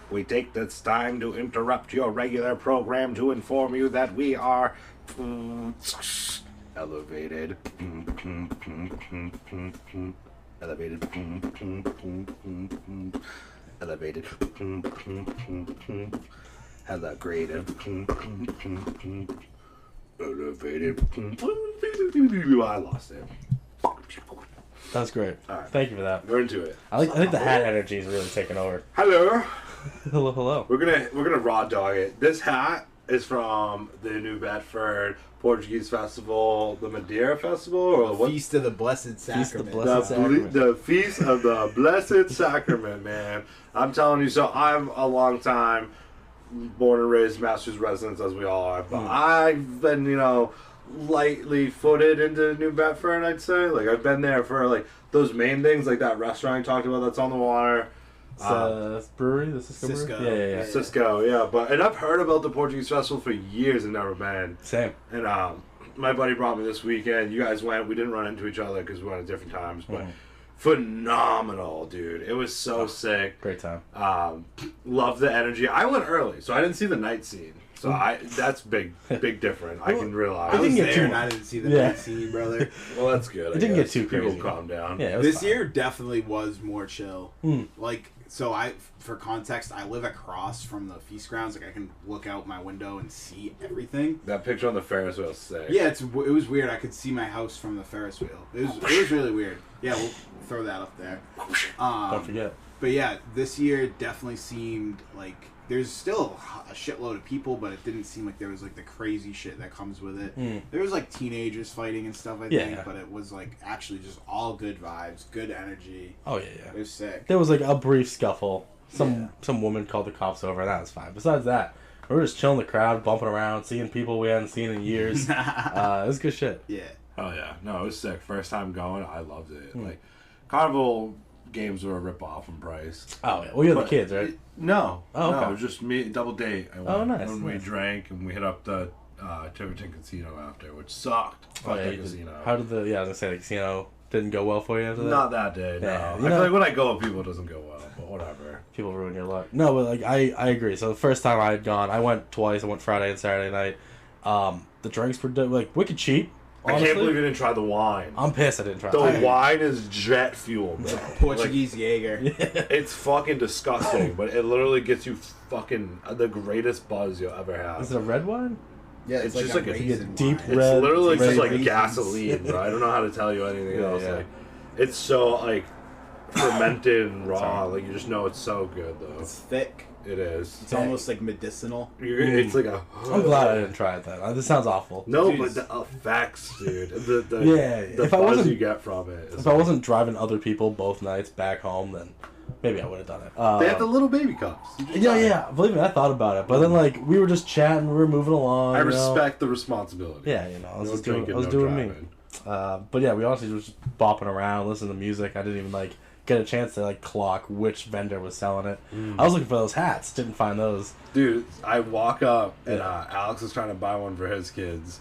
We take this time to interrupt your regular program to inform you that we are elevated. Elevated. Elevated. Elevated. Elevated. I lost it. That's great. Right. Thank you for that. We're into it. I think the hat energy is really taking over. Hello. Hello. We're gonna raw dog it. This hat is from the New Bedford Portuguese Festival, the Madeira Festival, or what? Feast of the Blessed Sacrament. The Feast of the Blessed Sacrament, man. I'm telling you, so I'm a long time born and raised Masters residents, as we all are, but I've been, lightly footed into New Bedford, I'd say. Like, I've been there for, like, those main things, like that restaurant you talked about that's on the water. Brewery? The Cisco Brewery? Yeah. Cisco, yeah. And I've heard about the Portuguese Festival for years and never been. Same. And my buddy brought me this weekend. You guys went. We didn't run into each other because we went at different times, but phenomenal, dude. It was so sick. Great time. Love the energy. I went early, so I didn't see the night scene. So that's big different. I can realize. I was there and I didn't see the night scene, brother. Well, that's good. It didn't get too crazy. People calm down. Yeah, this year definitely was more chill. Like, so for context, I live across from the feast grounds. Like, I can look out my window and see everything. That picture on the Ferris wheel is sick. Yeah, it was weird. I could see my house from the Ferris wheel. It was really weird. Yeah, we'll throw that up there. Don't forget. But yeah, this year definitely seemed like there's still a shitload of people, but it didn't seem like there was like the crazy shit that comes with it. There was like teenagers fighting and stuff, I think, but it was like actually just all good vibes, good energy. Oh yeah. It was sick. There was like a brief scuffle. Some woman called the cops over, and that was fine. Besides that, we were just chilling the crowd, bumping around, seeing people we hadn't seen in years. It was good shit. Yeah. Oh yeah. No, it was sick. First time going, I loved it. Like, Carnival games were a rip-off from Price. Oh yeah. Well, you had the kids, right? No. Oh, okay. No, it was just me, double date. Nice. And we drank, and we hit up the Tiverton Casino after, which sucked. Fuck the casino. How did I was gonna say, the casino didn't go well for you after that? Not that day, no. Yeah, I feel like when I go with people, it doesn't go well, but whatever. People ruin your luck. No, but like, I agree. So the first time I had gone, I went twice. I went Friday and Saturday night. The drinks were like wicked cheap. Honestly. I can't believe you didn't try the wine. I'm pissed I didn't try the wine is jet fuel, bro. Portuguese Jaeger. It's fucking disgusting, but it literally gets you fucking the greatest buzz you'll ever have. Is it a red wine? Yeah, it's just like a deep wine. red. It's literally red just like raisins. gasoline, bro. I don't know how to tell you anything else. Yeah. Like, it's so like fermented and raw. Like, you just know it's so good though. It's thick. It is. It's almost like medicinal. It's like a. I'm glad I didn't try it then. This sounds awful. No, but the effects, dude. The if I buzz wasn't, you get from it. If I wasn't driving other people both nights back home, then maybe I would have done it. They have the little baby cups. Yeah. Believe me, I thought about it, but then like we were just chatting, we were moving along. I respect the responsibility. Yeah, I was doing me. But yeah, we honestly was just bopping around, listening to music. I didn't even like get a chance to like clock which vendor was selling it. I was looking for those hats, didn't find those. Dude, I walk up and Alex is trying to buy one for his kids,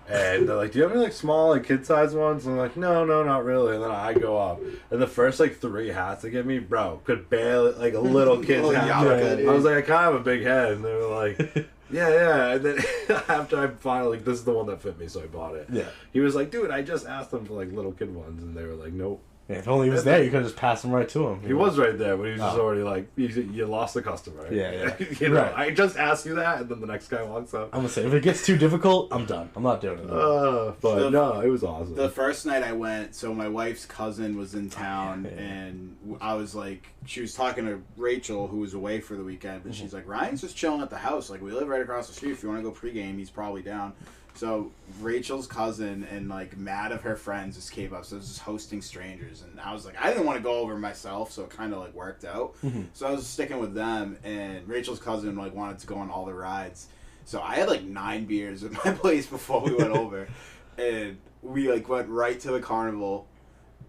and they're like, "Do you have any like small like kid size ones?" And I'm like, "No, not really." And then I go up, and the first like 3 hats they give me, bro, could barely like a little kid's hat. I was like, I kind of have a big head, and they were like. Yeah, and then after I finally, like, this is the one that fit me, so I bought it. Yeah. He was like, dude, I just asked them for, like, little kid ones, and they were like, nope. Yeah, if only he was there, you could have just passed him right to him. He was right there, but he was just already like, you lost the customer. Yeah. Right. I just asked you that, and then the next guy walks up. I'm going to say, if it gets too difficult, I'm done. I'm not doing it. But no, it was awesome. The first night I went, so my wife's cousin was in town, and I was like, she was talking to Rachel, who was away for the weekend, but she's like, Ryan's just chilling at the house. Like, we live right across the street. If you want to go pregame, he's probably down. So Rachel's cousin and like mad of her friends just came up, so I was just hosting strangers, and I was like, I didn't want to go over myself, so it kind of like worked out. So I was sticking with them, and Rachel's cousin like wanted to go on all the rides, so I had like 9 beers at my place before we went over, and we like went right to the carnival.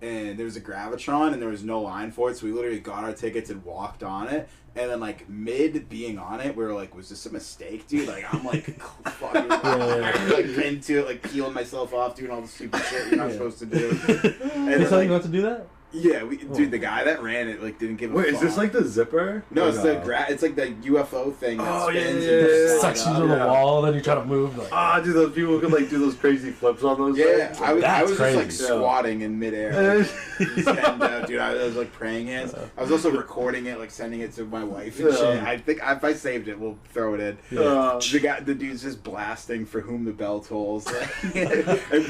And there was a Gravitron, and there was no line for it, so we literally got our tickets and walked on it. And then, like, mid being on it, we were like, was this a mistake, dude? Like, I'm, like, fucking, like, pinned to it, like, peeling myself off, doing all the stupid shit you're not supposed to do. They tell you not to do that? Yeah, dude, the guy that ran it like didn't give a fuck. Is this like the zipper? No, it's it's like the UFO thing that spins and yeah. Sucks you to the wall, and then you try to move. Like, Dude, those people can like do those crazy flips on those. Yeah, things. I was crazy. just like squatting in midair. And, dude, I was like praying hands. I was also recording it, like sending it to my wife and shit. I think if I saved it, we'll throw it in. The dude's just blasting "For Whom the Bell Tolls." And,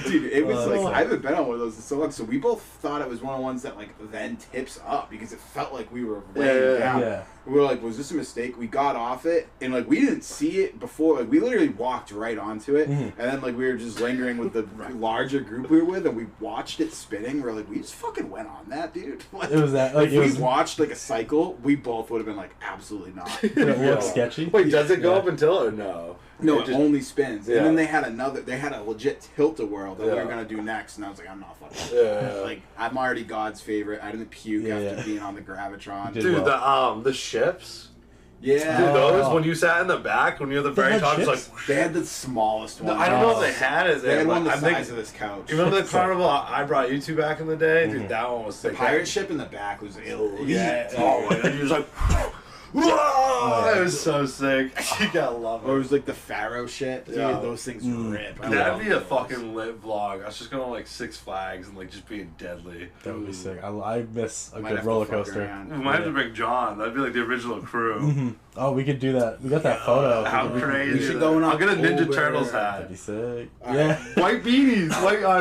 dude, it was like I haven't been on one of those in so long. So we both thought it was one of the ones that like then tips up because it felt like we were laying down. Yeah. We were like, was this a mistake? We got off it and like we didn't see it before. Like we literally walked right onto it, and then like we were just lingering with the larger group we were with, and we watched it spinning. We're like, we just fucking went on that, dude. Like, it was that. Like, if we watched like a cycle, we both would have been like, absolutely not. It looked sketchy. Wait, does it go up until or no? No, it only spins. Yeah. And then they had a legit tilt-a-whirl that we were gonna do next, and I was like, I'm not fucking. Like, I'm already God's favorite. I didn't puke after being on the Gravitron. Dude, the ships. Yeah. Dude, those when you sat in the back when you're the very top, it's like they had the smallest one. I don't know if they had it. They had one the size of this couch. You remember the carnival I brought you to back in the day? Dude, that one was sick. The pirate ship in the back was elite. Yeah. Oh, and you're just like. Whoa! It was so sick. You gotta love it. Or it was like the Pharaoh shit. Dude, Yeah. those things rip. That'd be a fucking lit vlog. I was just going like Six Flags and like just being deadly. That would be sick. I miss a Might good have roller to fuck coaster. around. We might have to bring John. That'd be like the original crew. Oh, we could do that. We got that photo. How we crazy! we should go in I'll get a Ninja October. Turtles That'd hat. be sick. Yeah. White beanies.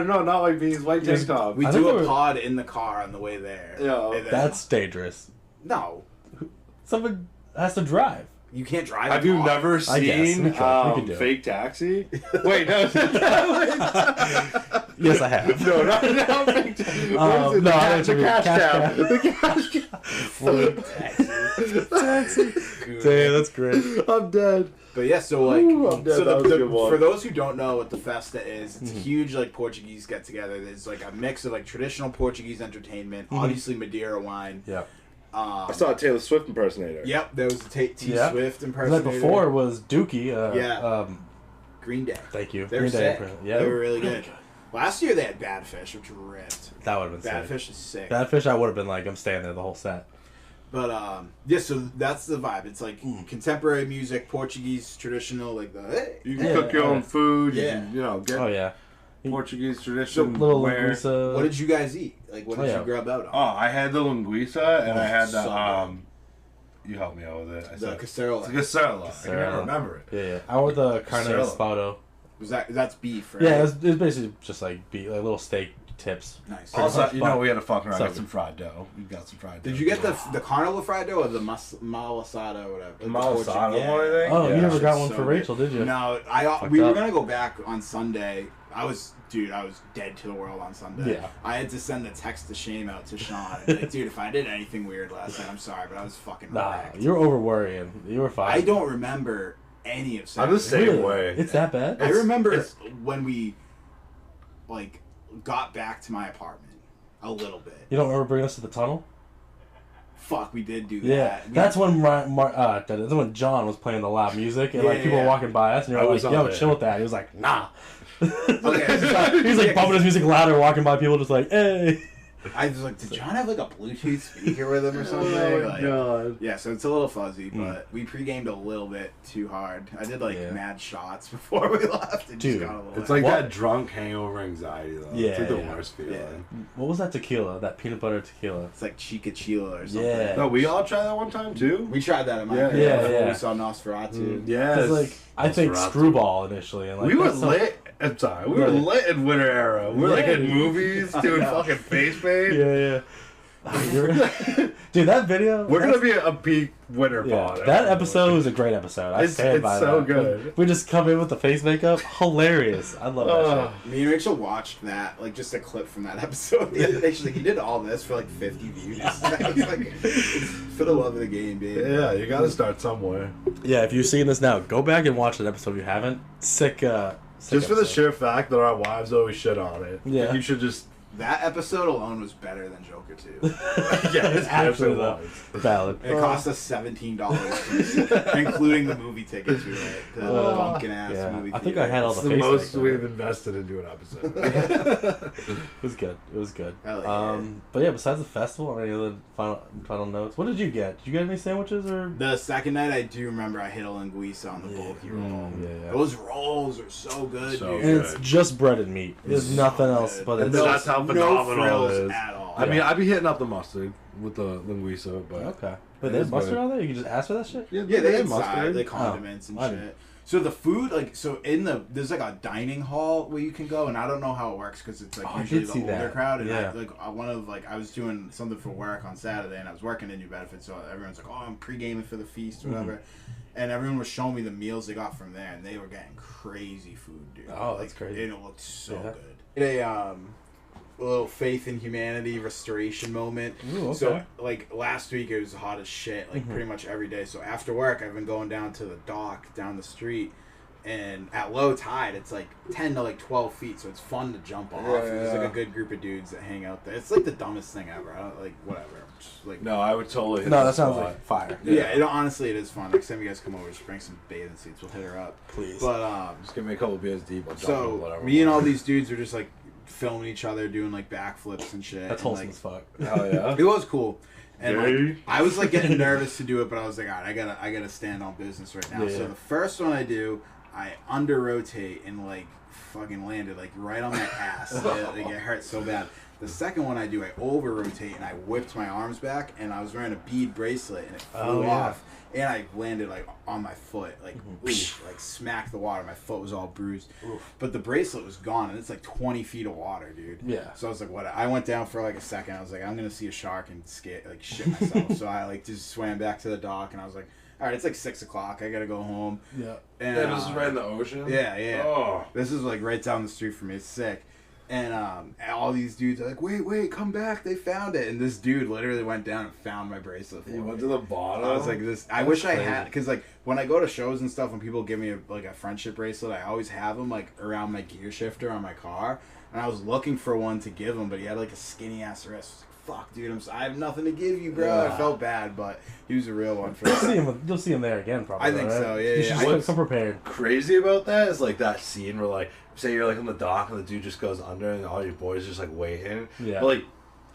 No, not white beanies. White tank top. We I do think a pod in the car on the way there. Yeah. And then- That's dangerous. no. Someone has to drive. You can't drive. Have a you pod. never I guess. seen We could do it. Fake Taxi? Wait, no. Yes, I have. No, not Fake Taxi. No, I know what you The mean. cash Cash cab. cab. The cash cab. Damn, that's great. I'm dead. But yeah, so like, Ooh, I'm dead. so That was a good one. for those who don't know what the Festa is, it's a huge like Portuguese get together. There's like a mix of like traditional Portuguese entertainment, obviously Madeira wine. Yeah. I saw a Taylor Swift impersonator. Yep, there was a T Yeah. Swift The impersonator. night before was Dookie. Green Day. Thank you. They were Green Day sick. impression. Yeah, They were really good. Last year they had Bad Fish, which ripped. That would have been Bad sick. Fish is sick. Bad Fish, I would have been like, I'm staying there the whole set. But yeah, so that's the vibe. It's like contemporary music, Portuguese traditional, like the hey. You can cook your own food. Yeah. You can, get Oh yeah. Portuguese tradition. Little where- linguiça. What did you guys eat? Like what did you grab out on? Oh, I had the linguiça and I had the so You helped me out with it. I the said cacerola. it's a cacerola. I can Cacerola. never remember it. Yeah. I want the carne Cacerola. asado. That's beef, right? Yeah, it's basically just like little steak tips. Nice. Also, much you fun. know, we had a fuck around. So Got some fried dough. We got some fried dough. Did you get the carnival fried dough or the malasada or whatever? The malasada one, I think? Oh, Yeah. you never got Shit's one so for good. Rachel, did you? No, Fucked we were up. gonna go back on Sunday. I was dead to the world on Sunday. Yeah. I had to send the text to shame out to Sean. Like, dude, if I did anything weird last night, I'm sorry, but I was fucking Nah, wrecked. you're over worrying. You were fine. I don't remember any of I'm the Saturday. same Really? way. It's that bad? I remember when we like got back to my apartment a little bit. You don't remember bringing us to the tunnel? Fuck, we did do Yeah, that. that's when that's when John was playing the loud music and like Yeah, people were yeah. walking by us and I you're was like, on "Yo, it. chill with that." He was like, "Nah." Okay. He's like bumping his music louder, walking by people, just like, "Hey." I was like, did John have like a Bluetooth speaker with him or something? Oh my Like, god. yeah, so it's a little fuzzy, but we pre-gamed a little bit too hard. I did like Yeah. mad shots before we left. It Dude, just got a little It's like What? that drunk hangover anxiety, though. Yeah, It's like the yeah. worst feeling. What was that tequila? That peanut butter tequila. it's like Chica Chila or something. Yeah. No, we all tried that one time, too? We tried that at my Yeah, place yeah, before yeah. we saw Nosferatu. Yes. Because like I think Nosferatu. Screwball initially, and like We were that's so- lit. I'm sorry. We were Right. lit in winter era. We were like Yeah. in movies doing fucking face paint. Yeah. Dude, that video. We're gonna be a peak winter Yeah, pod. that episode was a great episode. I stand by it's so that. good. We just come in with the face makeup. Hilarious. I love that shit. Me and Rachel watched that, like just a clip from that episode the other day. She's like, "You did all this for like 50 views." I was like, "It's for the love of the game, babe." Yeah, you gotta start somewhere. Yeah, if you're seeing this now, go back and watch that episode if you haven't. Sick. Just for the episode. sheer fact that our wives always shit on it. Yeah. And you should just That episode alone was better than Joker 2. Yeah, it's Actually, was. valid. It cost us $17, including the movie tickets we went to the bumpkin ass movie theater. I think I had all It's the the face most makeup. we've invested into an episode. It was good. It was good. Yeah. But yeah, besides the festival, any other final notes? What did you get? Did you get any sandwiches or? The second night, I do remember I hit a linguiça on the bulky roll. Yeah. Those rolls are so good, So dude. And it's just bread and meat. There's nothing else but And it's that's how no phenomenal frills it is. at all. I mean, I'd be hitting up the mustard with the linguiça, but okay. But there's mustard on there. You can just ask for that shit. Yeah, they had mustard. the condiments and I shit. So the food, like, there's like a dining hall where you can go, and I don't know how it works because it's like usually the older crowd. And I was doing something for work on Saturday, and I was working in New Bedford, so everyone's like, "Oh, I'm pre-gaming for the feast, or whatever." And everyone was showing me the meals they got from there, and they were getting crazy food, dude. Oh, that's crazy. And it looked so good. A little faith in humanity restoration moment. Ooh, okay. So like last week it was hot as shit, like pretty much every day. So after work I've been going down to the dock down the street, and at low tide it's like 10 to like 12 feet, so it's fun to jump off. There's like a good group of dudes that hang out there. It's like the dumbest thing ever. I don't, like whatever. Just, like, no, I would totally hit No, the that sounds spot. like fire. yeah, honestly it is fun. Next time you guys come over, just bring some bathing suits. We'll hit her up, Please. But Just give me a couple beers deep. I'll jump so in, whatever. me and all these dudes were just like filming each other doing like backflips and shit. That's and, wholesome like, as fuck. Hell yeah. it was cool. And Yay. like, I was like getting nervous to do it, but I was like, all right, I gotta stand on business right now. Yeah, So yeah. the first one I do, I under rotate and like fucking landed like right on my ass. It hurt so bad. The second one I do, I over rotate and I whipped my arms back, and I was wearing a bead bracelet and it flew off. And I landed like on my foot, like like smacked the water. My foot was all bruised, but the bracelet was gone, and it's like 20 feet of water, dude. Yeah. So I was like, what? I went down for like a second. I was like, I'm gonna see a shark and shit myself. So I like just swam back to the dock, and I was like, all right, it's like 6 o'clock. I gotta go home. Yeah. And Yeah, this is right in the ocean? Yeah. Oh. This is like right down the street from me. It's sick. And all these dudes are like, wait, come back. They found it. And this dude literally went down and found my bracelet for me. You went to the bottom? I was like, I wish I had, because like when I go to shows and stuff, when people give me a friendship bracelet, I always have them like around my gear shifter on my car. And I was looking for one to give him, but he had like a skinny ass wrist. I was like, fuck, dude, I have nothing to give you, bro. Yeah. I felt bad, but he was a real one for You'll see him there again, probably. I think right? so, yeah. You should Yeah. come prepared. Crazy about that is like that scene where like say you're like on the dock and the dude just goes under and all your boys just like waiting. Yeah. But like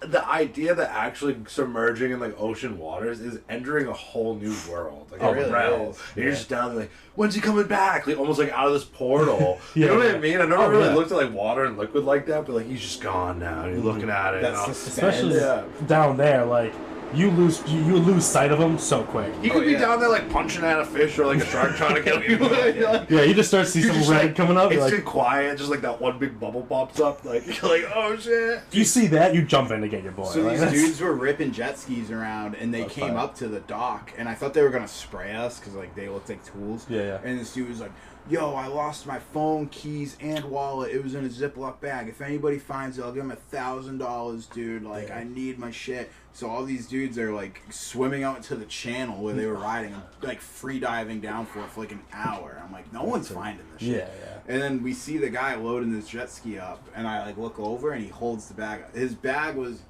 the idea that actually submerging in like ocean waters is entering a whole new world. Like It a really realm. is. And you're just down there like, when's he coming back? Like almost like out of this portal. Yeah. You know what I mean? I never really yeah. looked at like water and liquid like that, but like he's just gone now. And you're looking at it. That's and the Especially Yeah. down there, like you lose sight of him so quick. he could be yeah. down there like punching at a fish or like a shark trying to kill you. You're like, Yeah, you just start to see you're some just, red like, coming up. It's You're too like, quiet, just like that one big bubble pops up. Like you're like, oh shit. you see that, you jump in to get your boy. So Like, these that's- dudes were ripping jet skis around, and they That's came fire. up to the dock, and I thought they were gonna spray us because like they looked like tools. Yeah. And this dude was like, "Yo, I lost my phone, keys, and wallet. It was in a Ziploc bag. If anybody finds it, I'll give him $1,000, dude. Like, I need my shit." So all these dudes are like swimming out into the channel where they were riding, like free diving down for like an hour. I'm like, no one's finding this shit. Yeah. And then we see the guy loading this jet ski up, and I like look over, and he holds the bag. His bag was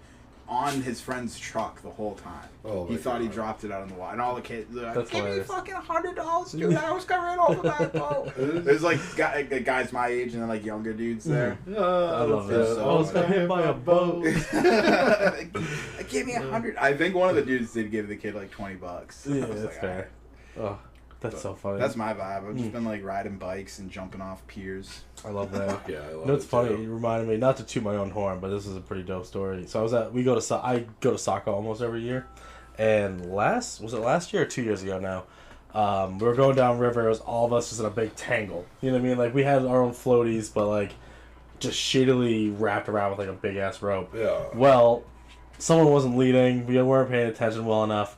on his friend's truck the whole time. Oh he my thought he God. dropped it out in the water, and all the kids they're like, That's "Give me hilarious. fucking $100, dude! I was coming off of that boat." There's like guys my age and then like younger dudes there. I love that. so I was got hit by a boat. Give me $100. I think one of the dudes did give the kid like $20. Yeah, I was that's like, fair. Oh, that's so funny. That's my vibe. I've just been like riding bikes and jumping off piers. I love that. Yeah, I love You know, it's it, funny. too. You reminded me, not to toot my own horn, but this is a pretty dope story. So I go to soccer almost every year, and last year or 2 years ago now, we were going down river. It was all of us just in a big tangle. You know what I mean? Like we had our own floaties, but like just shittily wrapped around with like a big ass rope. Yeah. Well, someone wasn't leading. We weren't paying attention well enough.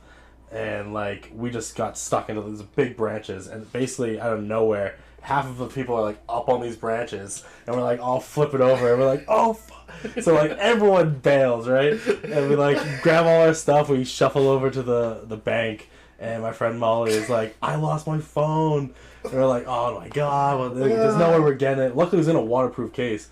And like we just got stuck into these big branches, and basically out of nowhere, half of the people are like up on these branches, and we're like all flipping over, and we're like, oh fuck. So like everyone bails, right? And we like grab all our stuff, we shuffle over to the bank, and my friend Molly is like, I lost my phone. And we're like, oh my god, well, there's no way we're getting it. Luckily it was in a waterproof case,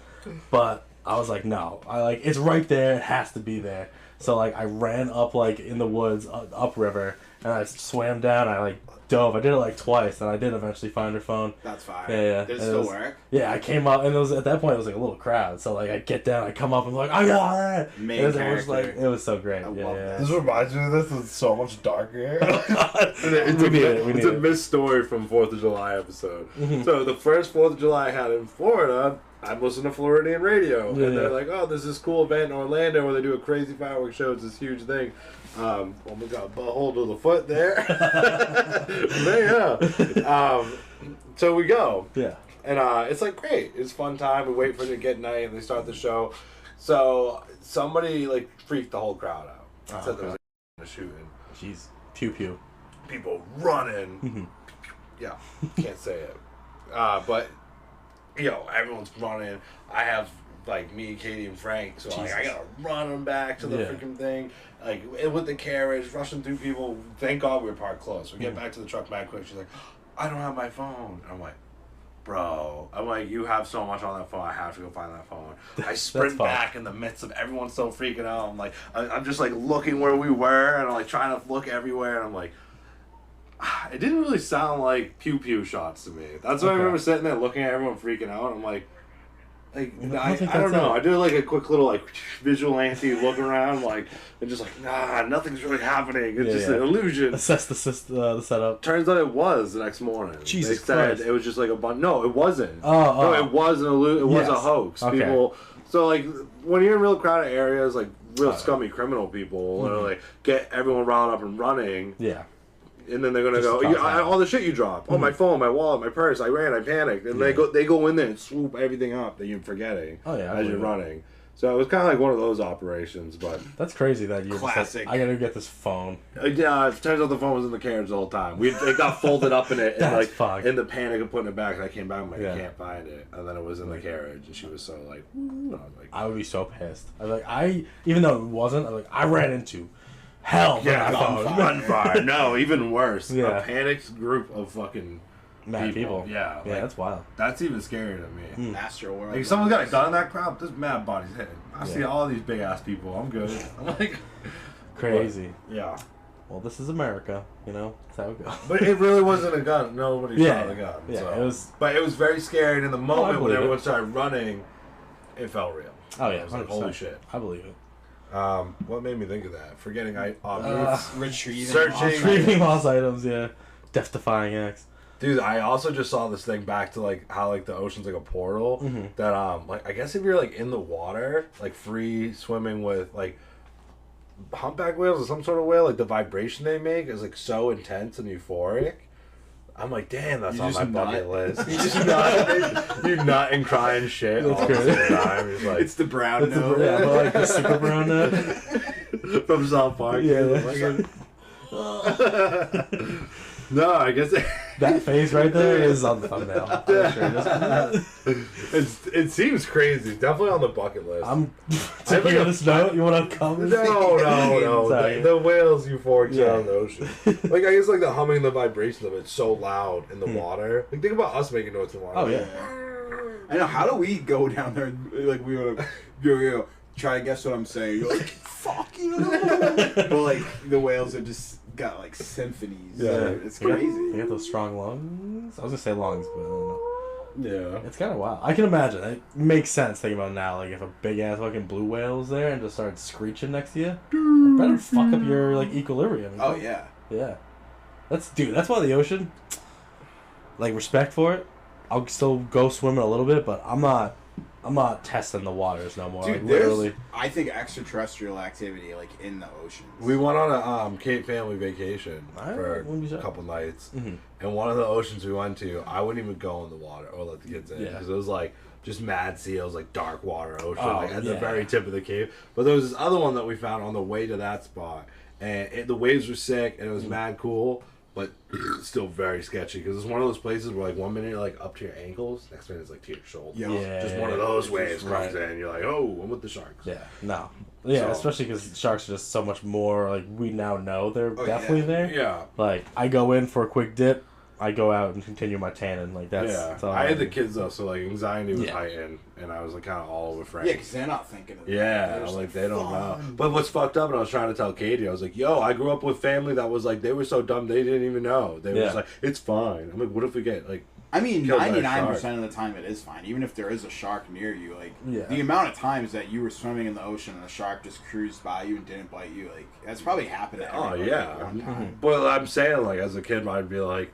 but I was like, no. It's right there. It has to be there. So, like, I ran up, like, in the woods, upriver, and I swam down. I, like, dove. I did it, like, twice, and I did eventually find her phone. That's fine. Yeah. Did it still work? Yeah, I came up, and at that point, it was, like, a little crowd. So, like, I get down, I come up, and I'm like, I got it! It was so great. I love that. This reminds me of this. It's so much darker. It's a missed story from 4th of July episode. So, the first 4th of July I had in Florida, I'm listening to Floridian radio, and they're like, "Oh, there's this cool event in Orlando where they do a crazy fireworks show. It's this huge thing." Oh my God, butthole to the foot there. So we go. Yeah. And it's like great. It's a fun time. We wait for it to get night, and they start the show. So somebody like freaked the whole crowd out. Said there was a shooting. Jeez. Pew pew. People running. Yeah, can't say it. But. Everyone's running. I have, like, me, Katie, and Frank, so, like, I gotta run them back to the freaking thing. Like, with the carriage, rushing through people. Thank God we were parked close. We get back to the truck mad quick. She's like, I don't have my phone. I'm like, bro. I'm like, you have so much on that phone. I have to go find that phone. I sprint back in the midst of everyone still freaking out. I'm like, I'm just, like, looking where we were, and I'm, like, trying to look everywhere, and I'm like, it didn't really sound like pew-pew shots to me. That's why I remember sitting there looking at everyone freaking out. I'm like I don't know. I did like a quick little like vigilante look around, like, and just like, nah, nothing's really happening. It's just an illusion. Assess the setup. Turns out it was the next morning. Jesus They said Christ. It was just like a bunch. No, it wasn't. No, it was it was a hoax. Okay. People. So like when you're in real crowded areas, like real scummy criminal people, like get everyone riled up and running. Yeah. And then they're gonna go, all the shit you dropped. Oh, my phone, my wallet, my purse. I ran, I panicked, and they go in there and swoop everything up that you're forgetting. As you're running. So it was kind of like one of those operations, but that's crazy that you classic. I gotta get this phone. Yeah, it turns out the phone was in the carriage the whole time. It got folded up in it, and like fucked. in the panic of putting it back, and I came back, I'm like, I can't find it, and then it was in the carriage, and she was so like, I was like, I would be so pissed. I was like, even though it wasn't, I ran into. Hell, on fire. No, even worse. A panicked group of fucking mad people. Yeah, that's wild. That's even scarier to me. Master World. Like, someone's got a gun in that crowd, there's mad bodies hitting. I see all these big ass people. I'm good. I'm like, crazy. Yeah. Well, this is America, That's how it goes. But it really wasn't a gun. Nobody shot the gun. Yeah, so. it was. But it was very scary. And in the moment when everyone started running, it felt real. Oh yeah, I was like, holy shit. I believe it. What made me think of that? Forgetting retrieving lost items, death-defying acts. Dude, I also just saw this thing back to like how like the ocean's like a portal. That like I guess if you're like in the water, like free swimming with like humpback whales or some sort of whale, like the vibration they make is like so intense and euphoric. I'm like, damn, that's on my bucket list. You just you nut and crying shit all the same time. It's like, it's the brown note. But like the super brown note from South Park. No, I guess that face right there is on the thumbnail. It seems crazy. Definitely on the bucket list. I'm taking this note. You want to come? No. The whales euphoric sound of the ocean. Like I guess like the humming, the vibrations of it's so loud in the water. Like think about us making noise in water. Oh yeah. I know. How do we go down there? Like we want to try to guess what I'm saying. You're like, fuck you. But like the whales are just got like symphonies. Yeah, it's crazy. You got those strong lungs. I was gonna say lungs, but I don't know. Yeah, it's kind of wild. I can imagine. It makes sense thinking about it now. Like if a big ass fucking blue whale was there and just started screeching next to you, it better fuck up your like equilibrium. Oh yeah. That's why the ocean. Like respect for it. I'll still go swimming a little bit, but I'm not testing the waters no more. Dude, like, literally. I think extraterrestrial activity like in the oceans. We went on a Cape family vacation for a couple nights, and one of the oceans we went to, I wouldn't even go in the water or let the kids in because it was like just mad seals, like dark water ocean, like at the very tip of the Cape. But there was this other one that we found on the way to that spot, and the waves were sick and it was mad cool. But still very sketchy because it's one of those places where like 1 minute you're like up to your ankles, next minute it's like to your shoulder. Just one of those waves comes in, you're like, oh, I'm with the sharks. Especially because sharks are just so much more like we now know they're definitely there. Yeah, like I go in for a quick dip, I go out and continue my tanning. Like that's. Yeah, That's all I had the do. kids though, so like anxiety was Yeah. heightened, and I was like kind of all over Frank. Yeah, because they're not thinking of that. Yeah, They're just like they don't know. "Fun." But what's fucked up, and I was trying to tell Katie, I was like, "Yo, I grew up with family that was like they were so dumb they didn't even know. They were just like, it's fine." I'm like, "What if we get like?" I mean, killed by a 99% of the time it is fine. Even if there is a shark near you, like Yeah. the amount of times that you were swimming in the ocean and the shark just cruised by you and didn't bite you, like that's probably happened to Oh, everybody yeah. at one time. But I'm saying, like, as a kid, I'd be like,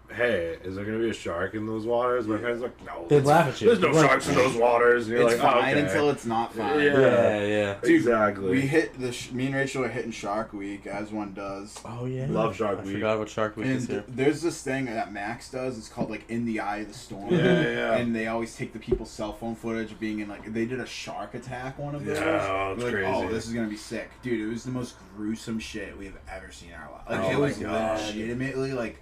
"Hey, is there gonna be a shark in those waters?" My parents are like, "No." They'd laugh at you. There's no Like, sharks in those waters. And you're It's like, fine "Oh, okay." until it's not fine. Yeah. Yeah. Dude, Exactly. We hit me and Rachel are hitting Shark Week as one does. Oh yeah. Love Shark I Week. forgot what Shark Week is And here. there's this thing that Max does. It's called like In the Eye of the Storm. Yeah. And they always take the people's cell phone footage of being in like they did a shark attack one of those. Yeah, it's We're like, crazy. oh, this is gonna be sick, dude. It was the most gruesome shit we've ever seen in our life. Like Oh it my was God. legitimately like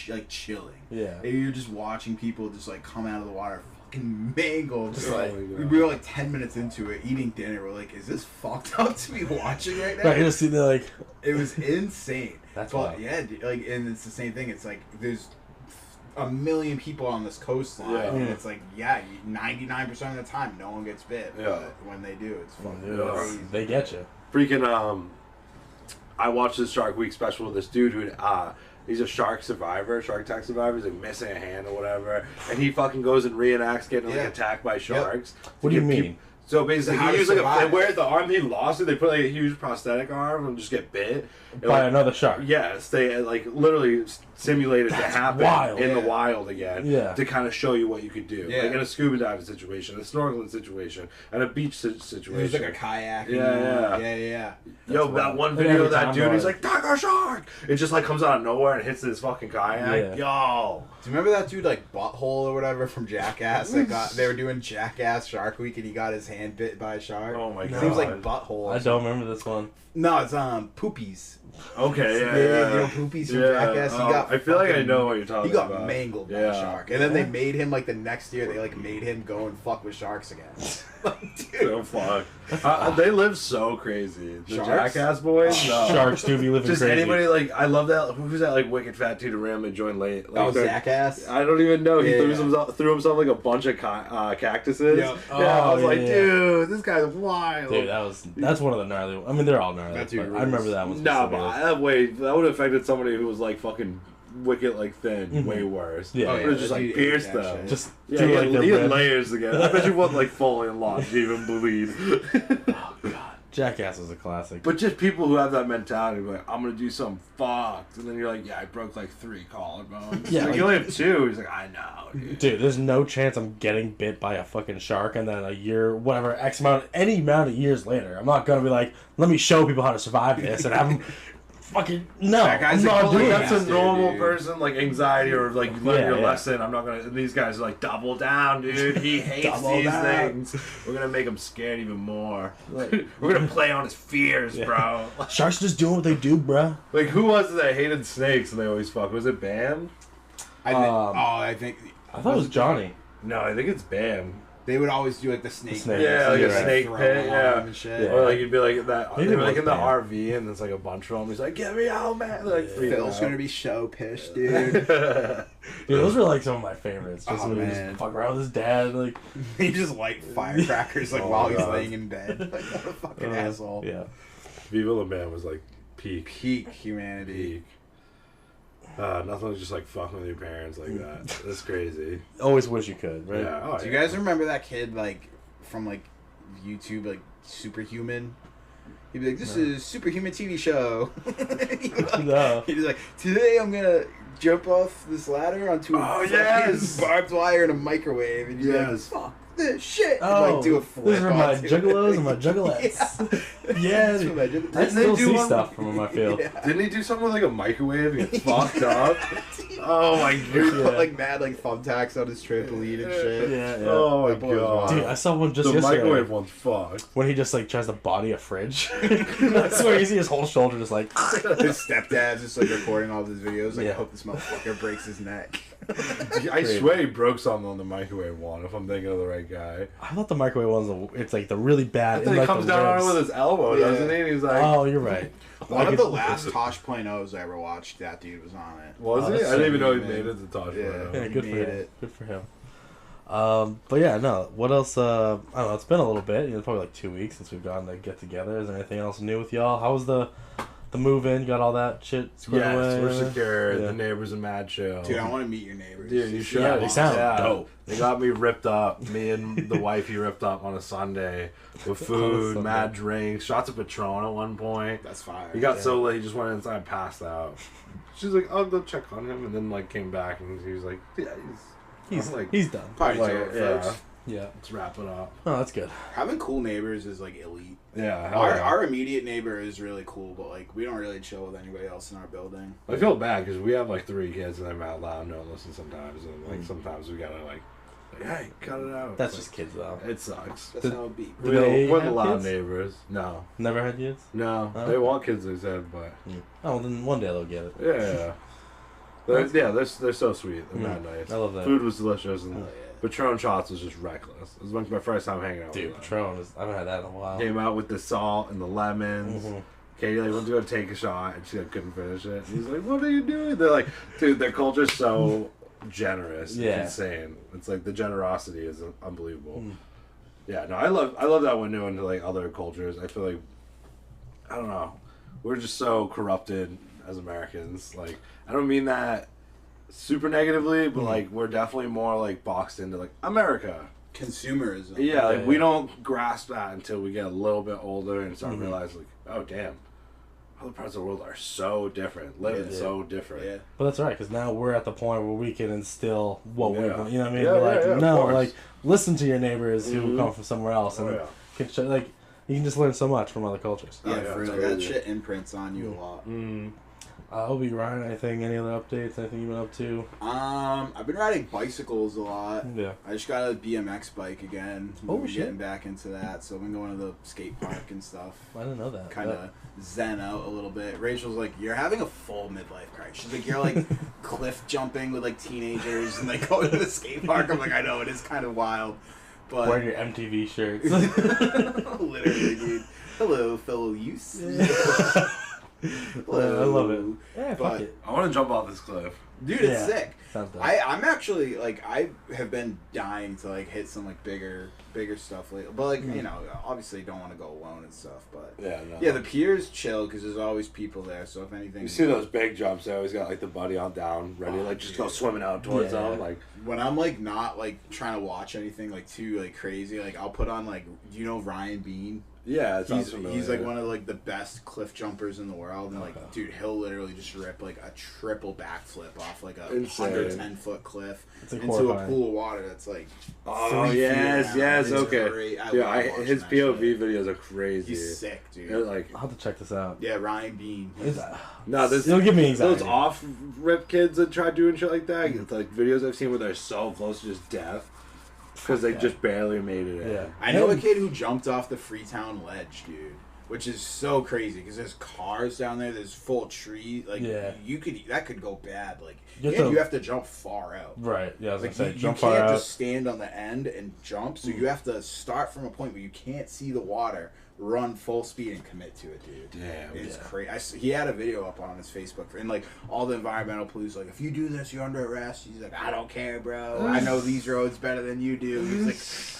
like chilling. Yeah. You're just watching people just like come out of the water fucking mangled. Just Oh like my God. we were like 10 minutes into it, eating dinner. We're like, is this fucked up to be watching right now? Right, you just see the like. It was insane. That's but wild. yeah, like, and it's the same thing. It's like there's a million people on this coastline, Yeah. and it's like 99% of the time no one gets bit. Yeah. But when they do, it's fucking Yeah. crazy. They get you. Freaking I watched this Shark Week special with this dude who he's a shark survivor, shark attack survivor. He's like missing a hand or whatever, and he fucking goes and reenacts getting like Yeah. attacked by sharks. What do you To mean? keep- So basically, So how he to used like survive. where the arm he lost it, they put like a huge prosthetic arm and just get bit. And, By like, another shark. Yes, they like literally simulated to That's happen wild. in the Yeah. wild again. Yeah. To kind of show you what you could do, Yeah. like in a scuba diving situation, a snorkeling situation, and a beach situation. It was like a kayak. Yeah. yeah. Yo, That's that wild. one And video every of that time dude, they're he's like- like, "Tiger shark!" It just like comes out of nowhere and hits his fucking kayak. Yo. Do you remember that dude like Butthole or whatever from Jackass? They were doing Jackass Shark Week and he got his hand bit by a shark. Oh my His god. name's like Butthole. I don't remember this one. No, it's Poopies. Okay, yeah, You yeah. know Poopies from Jackass? He got I feel like I fucking- know what you're talking He got about. mangled by Yeah. a shark. And then they made him, like, the next year, they, like, made him go and fuck with sharks again. Like, dude. So fuck. They live so crazy. The Sharks? Jackass boys. No. Sharks do be living Just crazy. anybody like I love that. Who's that like wicked fat dude who randomly joined late? Like, Oh, Jackass? I don't even know. He Yeah. threw himself like a bunch of cactuses. Yeah. I was Oh, like, yeah. dude, this guy's wild. Dude, that's one of the gnarly ones. I mean, they're all gnarly. That dude But I remember rules. that one. Nah, specifically. but that would have affected somebody who was like fucking wicked, like thin, way worse. Yeah. Oh, It yeah, would just that like dude pierce ate that them. shit. Just Yeah, do he like had, their he had rib. layers again. I bet you wasn't like fully in lodge to even bleed. Oh god, Jackass is a classic. But just people who have that mentality, like, I'm gonna do something fucked, and then you're like, yeah, I broke like 3 collarbones. Yeah, like, like- you only have 2. He's like, I know, dude. Dude, there's no chance I'm getting bit by a fucking shark and then a year, whatever, any amount of years later, I'm not gonna be like, let me show people how to survive this and have them fucking, no, That guy's I'm a not bully. doing That's that. a Dude, normal dude. person, like anxiety or like you learn Yeah, your yeah. lesson. I'm not gonna. And these guys are like, double down, dude. He hates Double these down. things. We're gonna make him scared even more. We're gonna play on his fears, bro. Sharks just doing what they do, bruh. Like, who was it that hated snakes and they always fuck? Was it Bam? I think. I thought it was Johnny. No, I think it's Bam. They would always do like the snake. snake. pit, Yeah, so like you a would snake throw pit, them on yeah. them and shit. Yeah. Or like you'd be like that. Maybe They it were like was in the Bam. RV and there's like a bunch of them. He's like, "Get me out, man!" They're, like freaking Phil's out. gonna be so pissed, dude. Dude, those were like some of my favorites. Just Oh, when he man. just fuck around with his dad, like he just light firecrackers like Oh, while he's God. laying in bed. Like what a fucking asshole. yeah. Viva La Bam was like peak. Peak humanity. Peak. Nothing just like fucking with your parents like that. That's crazy. Always wish you could, right? Yeah. Oh, Do you yeah. guys remember that kid like from like YouTube, like Superhuman? He'd be like, "This is Superhuman TV show." No. He's like, "Today I'm gonna jump off this ladder onto a Oh, fucking yes! barbed wire in a microwave," and he's like, Yes. "Fuck this shit!" And, Oh, like do a flip. these are my onto it. juggalos and my juggalettes. Yeah, That's dude. what I did. I Didn't they still do see one- stuff from him, I feel. Yeah. Didn't he do something with like a microwave and get fucked up? Oh my He god. put like mad like thumbtacks on his trampoline and shit. Yeah, yeah. Oh my That boy was god. Dude, I saw one just the yesterday microwave one's fucked. when he just like tries to body a fridge. I swear you see his whole shoulder just like. His stepdad's just like recording all of his videos. Like, Yeah. I hope this motherfucker breaks his neck. I swear he broke something on the microwave one. If I'm thinking of the right guy. I thought the microwave one's it's like the really bad. I think in, he like, comes the down on ribs. it with his elbow, Yeah. doesn't he? And he's like, Oh, you're right. One Like of the it- last Tosh.0s I ever watched, that dude was on it. was Oh, he? that's I didn't even know he made it to Taj Yeah. Mahal. Yeah, good for made him. it. Good for him. But yeah, no. What else? I don't know. It's been a little bit. Probably like 2 weeks since we've gotten to get together. Is there anything else new with y'all? How was the move in? Got all that shit squared away? Yes, we're secure. Yeah. The neighbors are mad chill. Dude, I want to meet your neighbors. Dude, you should. Yeah, they sound dope. They got me ripped up. Me and the wifey ripped up on a Sunday with food, Sunday. mad drinks, shots of Patron at one point. That's fire. He got so late, he just went inside, passed out. She's like, "I'll go check on him," and then like came back and he was like, "Yeah, He's done. Party's like, over, yeah, folks. Yeah. let's wrap it up." Oh, that's good. Having cool neighbors is like elite. Yeah, hell yeah. Our immediate neighbor is really cool, but like we don't really chill with anybody else in our building. I feel bad because we have like 3 kids and they're out loud, no listen sometimes, and like sometimes we gotta like, hey, cut it out. That's It's just kids though. like, it sucks. That's Did- how it be. Do they We're have loud kids? neighbors. No, Never had kids? no, Oh. they want kids. They said, but Oh, well, then one day they'll get it. yeah, they're so sweet. They're mad nice. I love that. Food was delicious, and Oh, yeah. Patron shots was just reckless. It was like my first time hanging out Dude, with them. Patron is. I haven't had that in a while. Came out with the salt and the lemons. Mhm. Katie like went to go take a shot and she like couldn't finish it. He's like, "What are you doing?" They're like, "Dude, their culture's so generous. Yeah. It's insane. It's like the generosity is unbelievable." Mm. Yeah, no, I love that window into like other cultures. I feel like I don't know, we're just so corrupted as Americans. Like, I don't mean that super negatively, but like we're definitely more like boxed into like America. Consumerism. Yeah, like Yeah, we yeah. don't grasp that until we get a little bit older and start Mhm. realizing, like, oh damn, other parts of the world are so different, living Yeah. so different. Yeah. But that's right, because now we're at the point where we can instill what we Yeah. want. You know what I mean? Yeah, We're like, yeah, of no, course. like, listen to your neighbors who Mhm. come from somewhere else. Oh, And yeah. can like, you can just learn so much from other cultures. Yeah, Oh, yeah, for real. it's That crazy. shit imprints on you a lot. Mm. Obi, Ryan, anything, any other updates, anything you've been up to? I've been riding bicycles a lot. Yeah. I just got a BMX bike again. Oh, We're shit. getting back into that, so I've been going to the skate park and stuff. I didn't know that. Kind of zen out a little bit. Rachel's like, "You're having a full midlife crisis." She's like, "You're like cliff jumping with like teenagers and like going to the skate park." I'm like, "I know, it is kind of wild." But Wearing your MTV shirts. literally, dude. Hello, fellow youths. I love it. Yeah, fuck But- it. I want to jump off this cliff. Dude, Yeah. it's sick. Sounds dope. I'm actually like I have been dying to like hit some like bigger stuff lately, but like you know obviously don't want to go alone and stuff. But Yeah, no. yeah, the pier's chill because there's always people there. So if anything, You see those big jumps? They always got like the buddy on down, ready, Oh, like just dude. go swimming out towards Yeah. them. Like, when I'm like not like trying to watch anything like too like crazy, like I'll put on like do you know Ryan Bean? yeah, it sounds He's familiar. like one of like the best cliff jumpers in the world, and like Okay. dude, he'll literally just rip like a triple backflip off like a Insane. 110-foot cliff It's, like, into a horrifying. pool of water that's like Oh 3 feet yes, down. yes, It's okay. great. I Yeah, love watching his that POV shit. videos are crazy. He's sick, dude. They're like, I'll have to check this out. Yeah, Ryan Bean. no, this It'll give me anxiety. those off rip kids that try doing shit like that. It's like videos I've seen where they're so close to just death because they Yeah. just barely made it in. Yeah. I know a kid who jumped off the Freetown ledge, dude, which is so crazy because there's cars down there. There's full trees. Like, Yeah. that could go bad. Like, You have and to- you have to jump far out. Right. Yeah, I was Like gonna you, say, you jump far can't out. just stand on the end and jump, so you have to start from a point where you can't see the water, run full speed, and commit to it, dude. Damn. It's Yeah. crazy. He had a video up on his Facebook, and like all the environmental police, like if you do this, you're under arrest. He's like, I don't care, bro. I know these roads better than you do. He's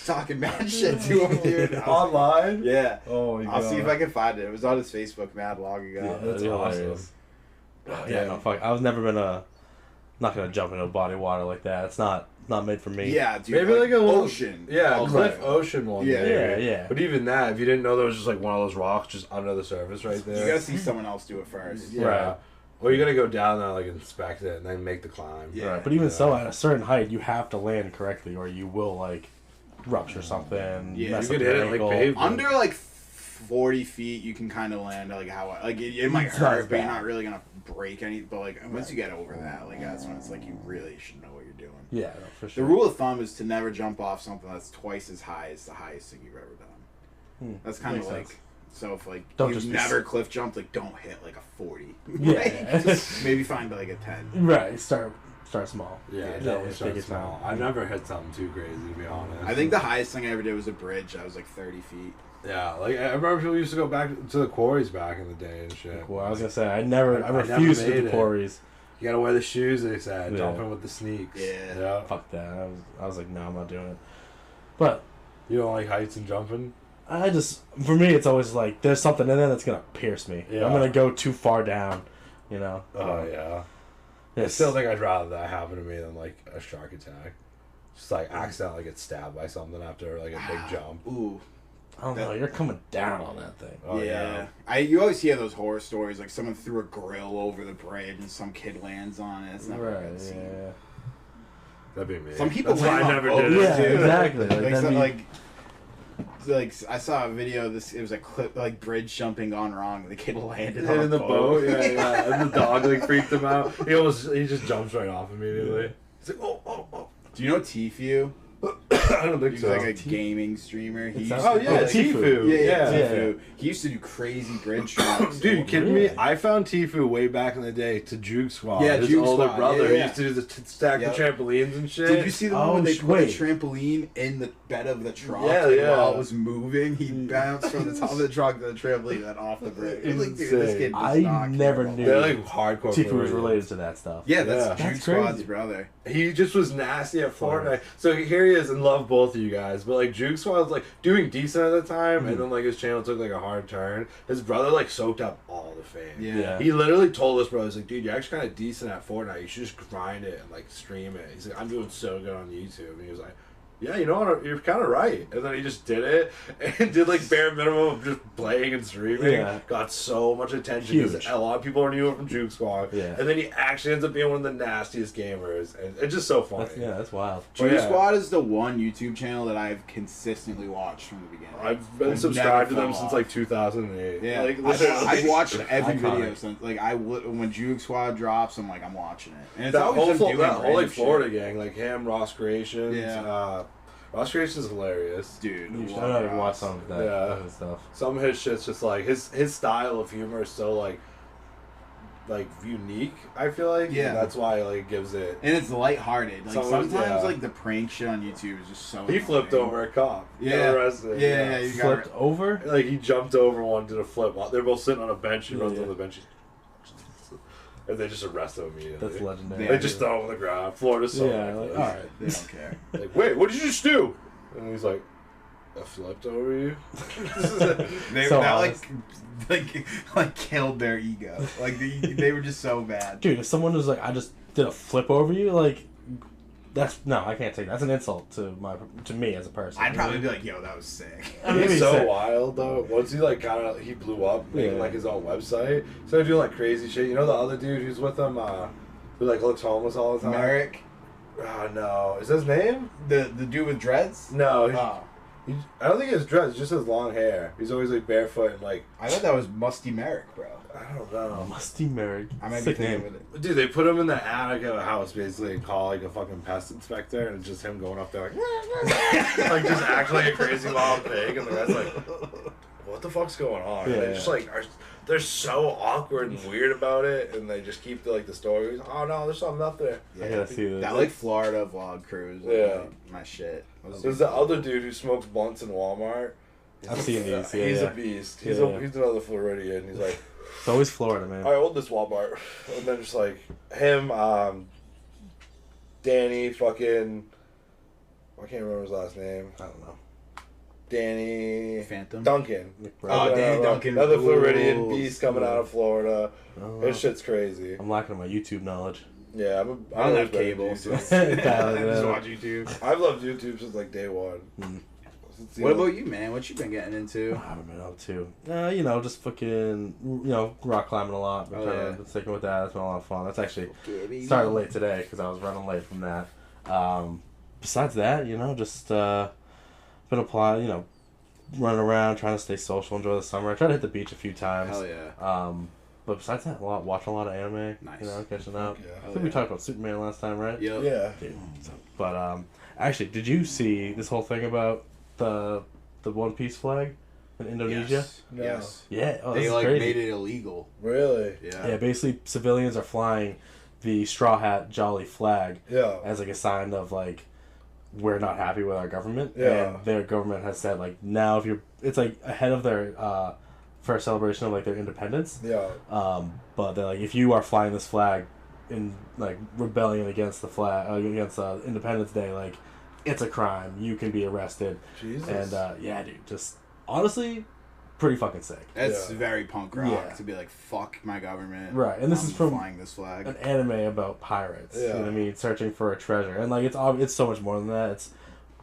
like talking mad shit to him, dude. I was like, Online? yeah. Oh my god. I'll see if I can find it. It was on his Facebook mad long Yeah, ago. that's that'd be awesome. hilarious. Oh, Yeah, no, fuck. I was never not gonna jump into a body of water like that. It's not made for me. Yeah, dude. Maybe like a little ocean. Yeah, All cliff right. ocean one. Yeah. maybe. Yeah. But even that, if you didn't know there was just like one of those rocks just under the surface right there. You gotta see someone else do it first. Yeah. Right. Or you gotta go down there, like inspect it, and then make the climb. Yeah. Right. But even Yeah. so, at a certain height, you have to land correctly, or you will like rupture something. Yeah, mess you up could your hit it like ankle. pavement. Under like 40 feet, you can kind of land like how like it might It's not as hurt, but you're bad. not really gonna break any. But like once you get over that, like that's when it's like you really should know what you're doing. Yeah, no, for The sure. rule of thumb is to never jump off something that's twice as high as the highest thing you've ever done. Hmm. That's kind of Makes like sense. so if like Don't you've just be never cliff jumped, like don't hit like a 40. Yeah. Like, just maybe find like a 10. Right. Start small. Yeah, Yeah, definitely take start your small. time. I've never hit something too crazy, to be honest. I think the highest thing I ever did was a bridge. I was like 30 feet. Yeah, like I remember people used to go back to the quarries back in the day and shit. Well, I was gonna say I never I never refused to made do the it. quarries. You gotta wear the shoes, they said. Yeah. Jumping with the sneaks. Yeah. Fuck that. I was like, no, I'm not doing it. But You don't like heights and jumping? for me, it's always like, there's something in there that's going to pierce me. Yeah. I'm going to go too far down, Oh, yeah. I It's, still think I'd rather that happen to me than, like, a shark attack. Just, like, accidentally get stabbed by something after, like, a big jump. Ooh. I don't know, you're coming down on that thing. Oh, yeah. You always hear those horror stories, like someone threw a grill over the bridge and some kid lands on it. It's never a good scene. Yeah. That'd be me. Some people That's why land I on never boats, did it. Yeah, too. exactly. Like, Like, that'd so, be- like I saw a video of this. It was a clip, like bridge jumping gone wrong. The kid landed Hit on in the boat, yeah. And the dog, like, freaked him out. He just jumps right off immediately. He's like, oh. Do you know Tfue? I don't think He's so. like a gaming streamer. He used Oh, to, yeah, Tfue. yeah, Yeah. Tfue. He used to do crazy bridge tricks. Dude, you kidding Really? me? I found Tfue way back in the day to Juke Squad. Yeah, his Juke older Squad, brother. yeah, He yeah. used to do stack Yep. the trampolines and shit. Did you see the one Oh, where they put wait. a trampoline in the bed of the truck? Yeah, and yeah. while it was moving, he bounced from the top of the truck to the trampoline and off the bridge. It was like, dude, this kid does I not care never about knew. that. They're like hardcore. Tifu was players. related to that stuff. Yeah, that's Yeah. Juke That's Squad's crazy. brother. He just was nasty at Fortnite. So here he is and love both of you guys. But like Juke Squad was like doing decent at the time, and then like his channel took like a hard turn. His brother like soaked up all the fame. Yeah. He literally told us, bro, he's like, dude, you're actually kind of decent at Fortnite. You should just grind it and like stream it. He's like, I'm doing so good on YouTube. And he was like, yeah, you know what? You're kind of right. And then he just did it and did like bare minimum of just playing and streaming. Yeah. Got so much attention because Huge. a lot of people knew him from Juke Squad. Yeah. And then he actually ends up being one of the nastiest gamers. And it's just so funny. That's wild. Juke yeah. Squad is the one YouTube channel that I've consistently watched from the beginning. I've been I've subscribed to never them fell since off. like 2008. Yeah, Like, I've watched every Iconic. video since. Like when Juke Squad drops, I'm like, I'm watching it. And it's that always whole, them doing that whole like random Florida shit. gang, like him, Ross Creations. Yeah. Ross Creations is hilarious. Dude. You should love watch Ross. some of that Yeah. kind of stuff. Some of his shit's just like his style of humor is so like unique. I feel like Yeah. that's why like it gives it. And it's lighthearted. Like Sometimes, sometimes, yeah. like the prank shit on YouTube is just so. He flipped annoying. over a cop. Yeah. Got arrested. Yeah, you got Flipped over? Like he jumped over one, did a flip. They're both sitting on a bench. He runs Yeah. on the bench. And they just arrest him immediately. That's legendary. They just throw him on the ground. Florida's so Yeah, reckless. like, alright. They don't care. Like, wait, what did you just do? And he's like, I flipped over you. They So that honest. like killed their ego. Like they were just so bad. Dude, if someone was like, I just did a flip over you, like, no, I can't take that. That's an insult to me as a person. I'd probably be like, yo, that was sick. Maybe He's so sick. wild though. Once he like he blew up, making Yeah. like his own website. So doing like crazy shit. You know the other dude who's with him, who like looks homeless all the time. Merrick, No, is that his name? the dude with dreads. No, Oh, I don't think it's dreads. Just his long hair. He's always like barefoot and like I thought that was Musty Merrick, bro. I don't know. Musty Merrick. I might Sick be thinking name. with it. Dude, they put him in the attic of a house basically and call like a fucking pest inspector, and it's just him going up there like, like just acting like a crazy wild pig, and the guy's like, what the fuck's going on? And they Yeah. just like they're so awkward and weird about it, and they just keep like the stories. Oh no, there's something up there. I gotta see this. That like Florida vlog cruise. Like, Yeah. my shit. There's the other dude who smokes blunts in Walmart. I've seen these. Yeah, He's yeah. a beast. He's Yeah. he's another Floridian. He's like, It's always Florida, man. I own this Walmart, and then just like him, Danny, fucking, I can't remember his last name. I don't know. Danny Phantom. Duncan. Oh, Danny Duncan. Another Floridian Ooh. beast coming out of Florida. Oh, His shit's crazy. I'm lacking my YouTube knowledge. Yeah, I don't have better cable, YouTube. so Yeah. just watch YouTube. I've loved YouTube since like day one. Mm. Since the What old- about you, man? What you been getting into? I haven't been up to. You know, just fucking, rock climbing a lot. Been Oh, trying yeah. to sticking with that. It's been a lot of fun. That's actually Started started late today because I was running late from that. Besides that, just been applying, running around, trying to stay social, enjoy the summer. I tried to hit the beach a few times. Hell yeah. But besides that, watching a lot of anime. Nice. Catching up. Yeah. I think we talked about Superman last time, right? Yep. Yeah. Dude, but actually, did you see this whole thing about the One Piece flag in Indonesia? Yes. No. Yes. Yeah, this They is like crazy. made it illegal. Really? Yeah. Yeah, basically civilians are flying the Straw Hat Jolly flag Yeah. as like a sign of like we're not happy with our government. Yeah. And their government has said like now if you're it's like ahead of their first celebration of like their independence. Yeah. But they're like if you are flying this flag in like rebellion against the flag, against Independence Day, like it's a crime. You can be arrested. Jesus. And yeah, dude, just honestly, pretty fucking sick. It's very punk rock to be like, fuck my government. Right, and this is from flying this flag. an anime about pirates. Yeah. You know what I mean? Searching for a treasure, and like it's so much more than that.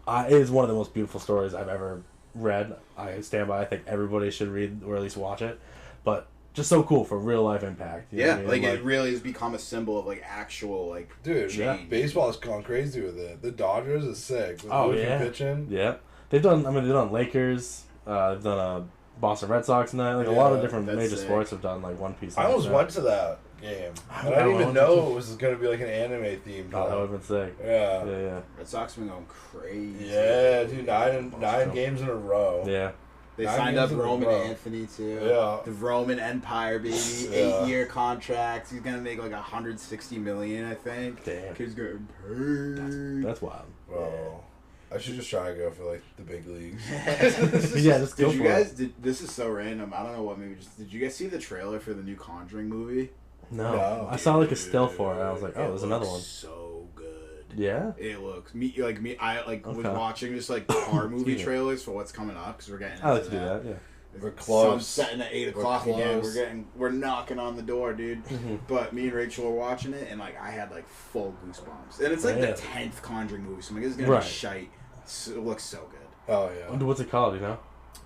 It is one of the most beautiful stories I've ever read. I stand by. I think everybody should read or at least watch it. But just so cool for real life impact. You know what I mean? Like it really has become a symbol of like actual like dude, change. baseball's gone crazy with it. The Dodgers is sick. With pitching. Yeah, they've done. I mean, they've done Lakers. They've done Boston Red Sox and that. Like a lot of different major sports have done like One Piece. I almost went to that game. And I didn't even know it was going to be like an anime theme. Oh, that would have been sick. Yeah. Yeah. Red Sox have been going crazy. Yeah, dude, nine games in a row. Yeah. They signed up Roman Anthony too. Yeah. The Roman Empire, baby. 8-year contracts. He's gonna make like $160 million, I think. Damn. Kid's getting paid. That's wild. Bro. I should just try to go for like the big leagues. Yeah, just go Did you for guys? it. This is so random. I don't know what movie. Did you guys see the trailer for the new Conjuring movie? No. I saw like a still for it. I was like, oh, there's another one. So good. Yeah. It looks I was watching just like horror movie trailers for what's coming up because we're getting. I like to do that. Yeah. We're close. Sun's setting at 8 o'clock again. We're knocking on the door, dude. But me and Rachel were watching it, and like I had like full goosebumps. And it's like the 10th Conjuring movie, so I'm like, this is gonna be shite. It looks so good. Oh yeah. What's it called? You know?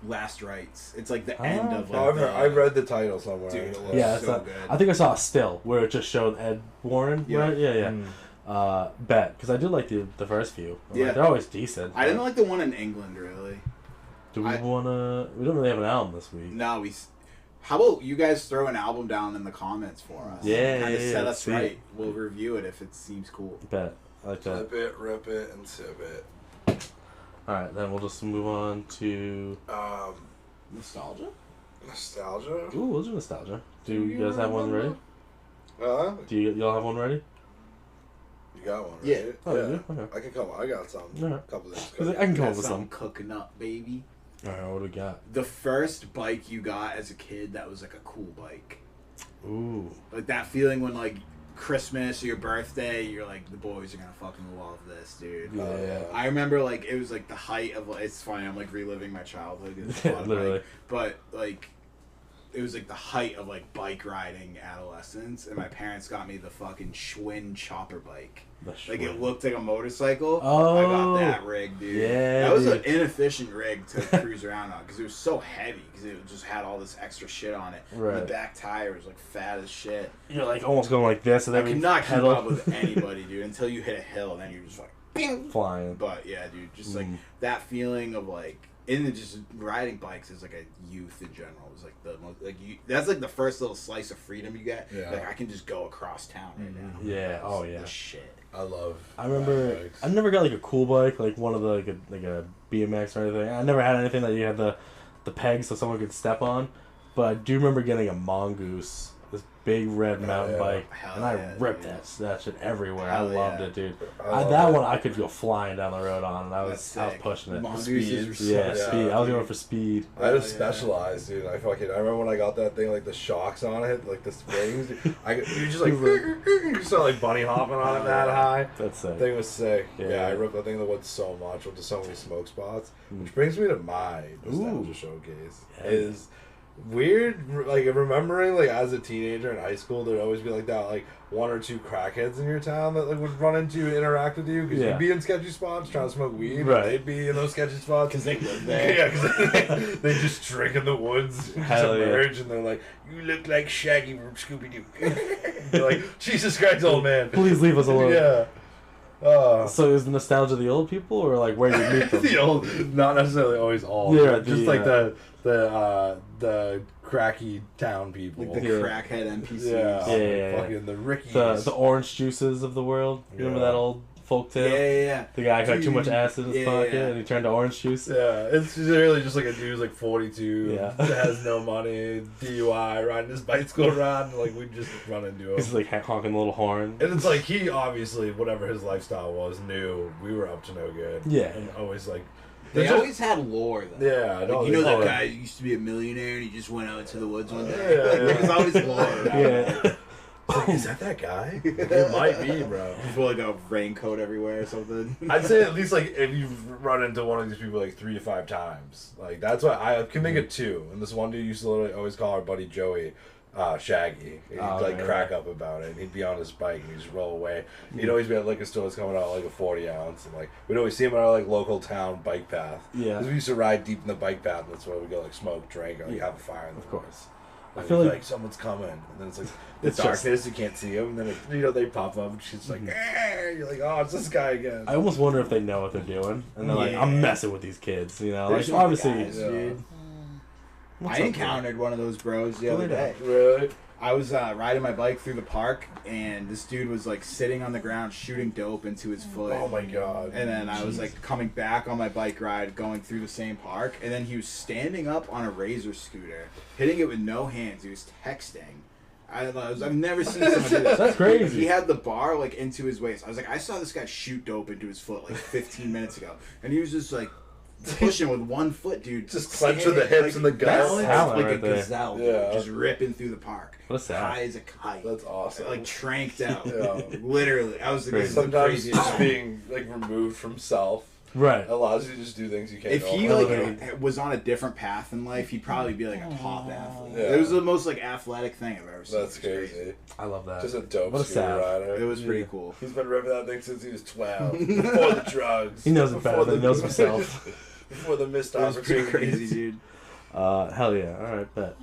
Last Rites. It's like the end of. Like, I've read the title somewhere. Dude, it looks so good. I think I saw a still where it just showed Ed Warren. Yeah. Right? Yeah. Bet because I did like the first few. Like, they're always decent. I didn't like the one in England really. Do we wanna? We don't really have an album this week. No, how about you guys throw an album down in the comments for us? Kind of set us right. We'll review it if it seems cool. Bet. I like that. Flip it, rip it, and sip it. Alright, then we'll just move on to Nostalgia? Ooh, we'll do nostalgia. Do you guys have one ready? Do y'all have one ready? You got one, right? Yeah. Oh, you do? Okay. I can come. I got some. Alright. A couple things. I can come up with some. Cooking up, baby. Alright, what do we got? The first bike you got as a kid that was like a cool bike. Ooh. Like that feeling when like Christmas or your birthday, you're like, the boys are gonna fucking love this, dude. Yeah. I remember like it was like the height of like, it's funny, I'm like reliving my childhood. It's a lot of Literally. bike, but like it was like the height of like bike riding adolescence, and my parents got me the fucking Schwinn chopper bike. Like it looked like a motorcycle. Oh, I got that rig, dude. Yeah, that was an inefficient rig to cruise around on because it was so heavy because it just had all this extra shit on it. Right. And the back tire was like fat as shit. You're like almost going like this, and I then could not keep up with anybody, dude, until you hit a hill, and then you're just like bing, flying. But yeah, dude, just like that feeling of like. Just riding bikes is like a youth in general. It's like the most that's like the first little slice of freedom you get. Yeah. Like I can just go across town right now. Yeah. Oh yeah. The shit. I remember. bikes. I never got like a cool bike, like one of the like a BMX or anything. I never had anything that you had the pegs so someone could step on. But I do remember getting a Mongoose, this big red mountain bike, and I ripped that shit everywhere. I loved it, dude. That one I could go flying down the road on, and I was pushing it. Mongooses were speed. I was going for speed. I had to specialize, dude. I remember when I got that thing, like the shocks on it, like the springs. You just like you start like bunny hopping on it that high. That's sick. That thing was sick. Yeah. I ripped that thing in the woods so much. Went to so many smoke spots, which brings me to my nostalgia showcase. Is weird, like remembering like as a teenager in high school, there'd always be like that like one or two crackheads in your town that like would run into you and interact with you because you'd be in sketchy spots trying to smoke weed, right? They'd be in those sketchy spots because they live there. Yeah, because they just drink in the woods, and just emerge, and they're like, "You look like Shaggy from Scooby Doo." You're like, "Jesus Christ, old man, please leave us alone." Yeah. So is the nostalgia the old people or like where you meet them? The old, not necessarily always old. Yeah, just like the cracky town people, like the crackhead NPCs. Yeah. Fucking the Rickies, the orange juices of the world. You remember that old folk tale? Yeah. The guy who had too much acid in his pocket and he turned to orange juice. Yeah, it's really just like a dude who's like 42, that has no money, DUI, riding his bicycle around, and like we just run into him. He's like honking a little horn. And it's like he obviously, whatever his lifestyle was, knew we were up to no good. Yeah. And always like... They always had lore, though. Yeah, like, you know that guy who used to be a millionaire and he just went out into the woods one day? Like, there's always lore. Yeah. Is that guy? It might be, bro. You feel like a raincoat everywhere or something. I'd say at least, like, if you've run into one of these people, like, 3 to 5 times. Like, that's what I can think of 2. And this one dude used to literally always call our buddy Joey Shaggy. He'd, crack up about it. And he'd be on his bike and he'd just roll away. He'd always be at liquor stores coming out, like, a 40 ounce. And, like, we'd always see him on our, like, local town bike path. Yeah. Because we used to ride deep in the bike path. And that's where we go, like, smoke, drink, or, like, have a fire. Of course. And I feel like someone's coming. And then it's, like, the It's darkness, you can't see them. And then, they pop up and she's like, you're like, oh, it's this guy again. I almost wonder if they know what they're doing, and they're like, "I'm messing with these kids," you know. There's Like, obviously, guys, dude. I encountered one of those bros the other day. Really? I was riding my bike through the park, and this dude was like sitting on the ground shooting dope into his foot. Oh my god. And then I was like coming back on my bike ride, going through the same park, and then he was standing up on a Razor scooter, hitting it with no hands. He was texting. I've never seen someone do this. That's crazy. He had the bar like into his waist. I was like, I saw this guy shoot dope into his foot like 15 minutes ago, and he was just like pushing with one foot, dude. Just clenched with the hips like, and the gut. That's talent like right a there. gazelle, dude, Yeah. just ripping through the park. What a sound. High as a kite. That's awesome. Like tranked out. Yeah. Literally. I was like, this is the Sometimes craziest just thing. being like removed from self right? allows you to just do things you can't. If he normally. like was on a different path in life, he'd probably be like a top athlete. Yeah. It was the most like athletic thing I've ever seen. That's It was crazy. I love that. Just a dope What a scooter sound. rider. It was pretty cool. He's been ripping that thing since he was 12. Before the drugs. He knows it better Before than he knows himself. Before the missed It was pretty opportunities. crazy, dude. Hell yeah! All right, bet.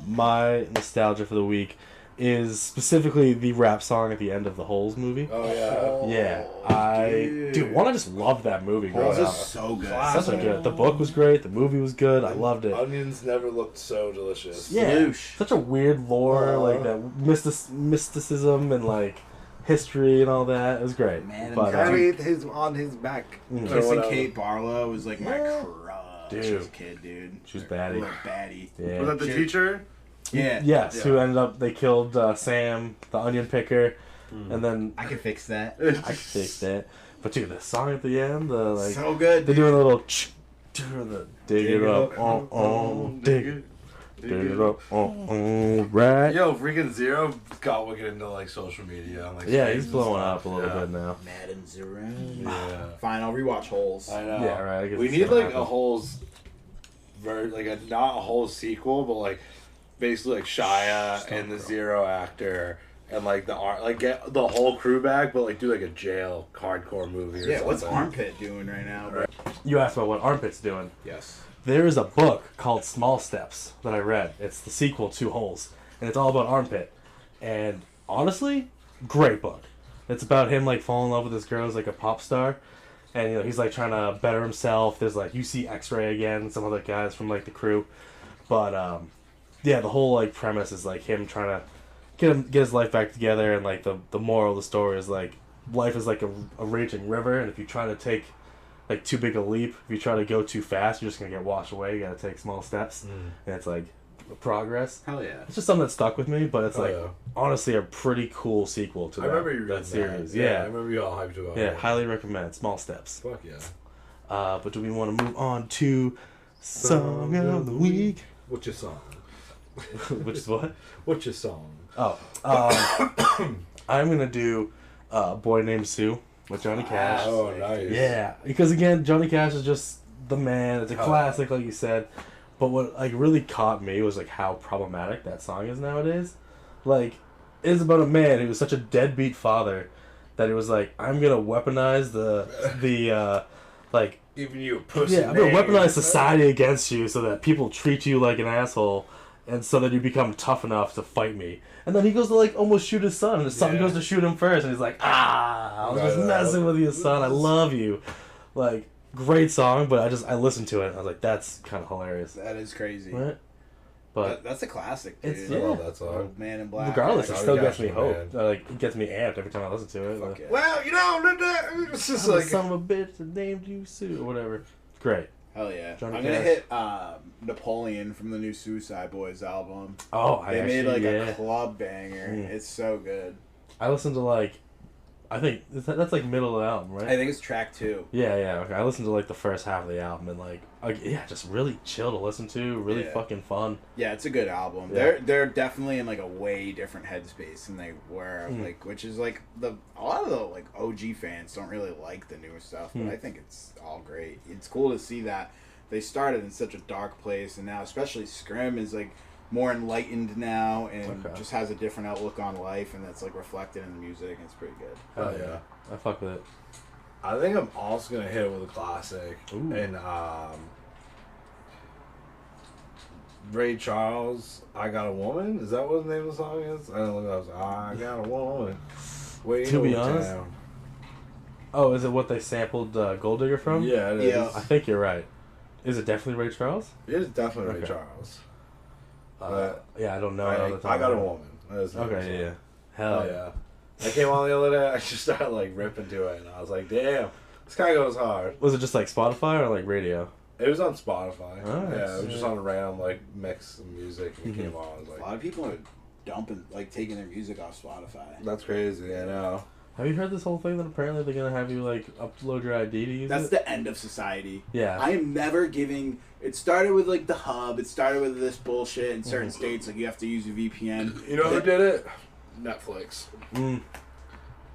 My nostalgia for the week is specifically the rap song at the end of the Holes movie. Oh yeah. Yeah, dude, one, I just loved that movie Holes growing is up. so good. Such a good. The book was great. The movie was good. I loved it. Onions never looked so delicious. Yeah, Sploosh. such a weird lore, like that mysticism and like history and all that. It was great. Man, and but, Carrie- his on his back. Kissing Kate Barlow was like my crush Dude. as a kid, dude. She was baddie. Little baddie. Yeah. Was that the teacher? Yeah. Yes, Yeah. who ended up, they killed Sam, the onion picker, and then I can fix that. I could fix that. But dude, the song at the end, like So good. they're dude. doing a little the dig it up, dig it up, right. Yo, freaking Zero got wicked into like social media. And, like, Yeah, streams he's and blowing stuff. up a little Yeah. bit now. Madam Zero. Yeah. Fine, I'll rewatch Holes. I know. Yeah, right, I guess We it's need gonna like a happen. Holes, like a not a whole sequel, but like basically like Shia and the Zero actor and like the like get the whole crew back, but like do like a jail hardcore movie. Or Yeah, what's something. Armpit doing right now? Bro? You asked about what Armpit's doing. Yes. There is a book called Small Steps that I read. It's the sequel to Holes, and it's all about Armpit. And honestly, great book. It's about him like falling in love with this girl who's like a pop star, and you know he's like trying to better himself. There's like you see X-Ray again, some other guys from like the crew, but yeah, the whole like premise is like him trying to get his life back together, and like the moral of the story is like life is like a raging river, and if you try to take like too big a leap, if you try to go too fast, you're just gonna get washed away. You gotta take small steps, and it's like progress. Hell yeah. It's just something that stuck with me, but it's Oh, like yeah. honestly a pretty cool sequel to I remember you that reading series. that. Yeah, I remember you all hyped about yeah, it. highly recommend. Small Steps. Fuck yeah. But do we want to move on to song of the week? What's your song? Which is what? What's your song? Oh, I'm gonna do "Boy Named Sue" with Johnny Cash. Oh, nice. Yeah, because again, Johnny Cash is just the man. It's a classic, like you said. But what like really caught me was like how problematic that song is nowadays. Like, it's about a man who was such a deadbeat father that he was like, I'm gonna weaponize the like Giving you a pussy. yeah, I'm gonna name. weaponize society against you so that people treat you like an asshole, and so that you become tough enough to fight me. And then he goes to like almost shoot his son, and his son Yeah. goes to shoot him first, and he's like, I was just Right. messing with you, son. I love you. Like, great song, but I listened to it, and I was like, that's kind of hilarious, That is crazy. right? But That's a classic, dude. It's- I yeah. love that song. Old Man in Black. regardless, it Johnny still Cash gets me is the hope. man. Like, it gets me amped every time I listen to it. Fuck Like, yeah. Well, you know, it's just I'm the like. son of a bitch that named you Sue, or whatever. It's great. Hell yeah. Johnny I'm gonna Cash. hit Napoleon from the new Suicide Boys album. Oh, They made like yeah. a club banger. Mm. It's so good. I listened to like I think that's like middle of the album, right? I think it's track 2. Yeah. Okay, I listened to like the first half of the album and like yeah, just really chill to listen to, really fucking fun. Yeah, it's a good album. Yeah. They're definitely in like a way different headspace than they were, like, which is like a lot of the like OG fans don't really like the newer stuff, but I think it's all great. It's cool to see that they started in such a dark place, and now especially Scrim is like more enlightened now and just has a different outlook on life, and that's like reflected in the music, and it's pretty good. Hell yeah. I fuck with it. I think I'm also gonna hit it with a classic. Ooh. And Ray Charles, I Got a Woman? Is that what the name of the song is? I don't know. I was I got a woman. Wait, to be honest. Oh, is it what they sampled Gold Digger from? Yeah, it is. Yeah. I think you're right. Is it definitely Ray Charles? It is definitely Ray Charles. Yeah, I don't know. I Got a Woman. Okay, yeah. Hell yeah. I came on the other day, I just started like ripping to it, and I was like, damn, this guy goes hard. Was it just like Spotify or like radio? It was on Spotify. Oh, yeah, it was just on a random like mix of music, and it came on. I was A like, lot of people are taking their music off Spotify. that's crazy, I know. Have you heard this whole thing that apparently they're gonna have you like upload your ID to use That's it? the end of society. Yeah. I am never giving. It started with like the hub. It started with this bullshit in certain states, like you have to use a VPN. You know who did it? Netflix. Mm.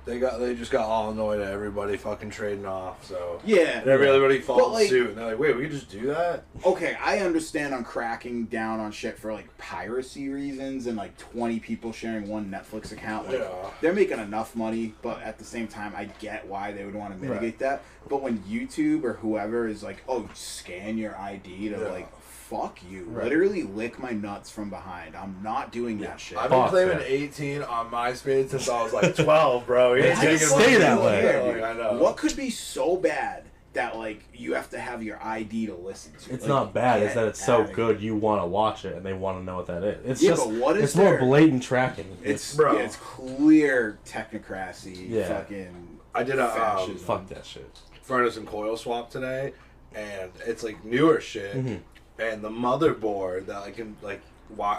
They just got all annoyed at everybody fucking trading off, so Yeah. and everybody followed like, suit, and they're like, wait, we can just do that? Okay, I understand on cracking down on shit for like piracy reasons and like 20 people sharing one Netflix account. Like, they're making enough money, but at the same time, I get why they would want to mitigate that. But when YouTube or whoever is like, oh, scan your ID to like, fuck you. Right. Literally lick my nuts from behind. I'm not doing that shit. I've been claiming 18 on MySpace since I was like 12, bro. It's gonna stay that way. Like, I know. What could be so bad that like you have to have your ID to listen to? It's like, not bad. It's that it's so here. good you want to watch it and they want to know what that is. It's Yeah, just but what is it's more there? blatant tracking. It's Bro. it's clear technocracy. Yeah. Fucking. I did a fascism. Fuck that shit. furnace and coil swap today, and it's like newer shit. And the motherboard that I can like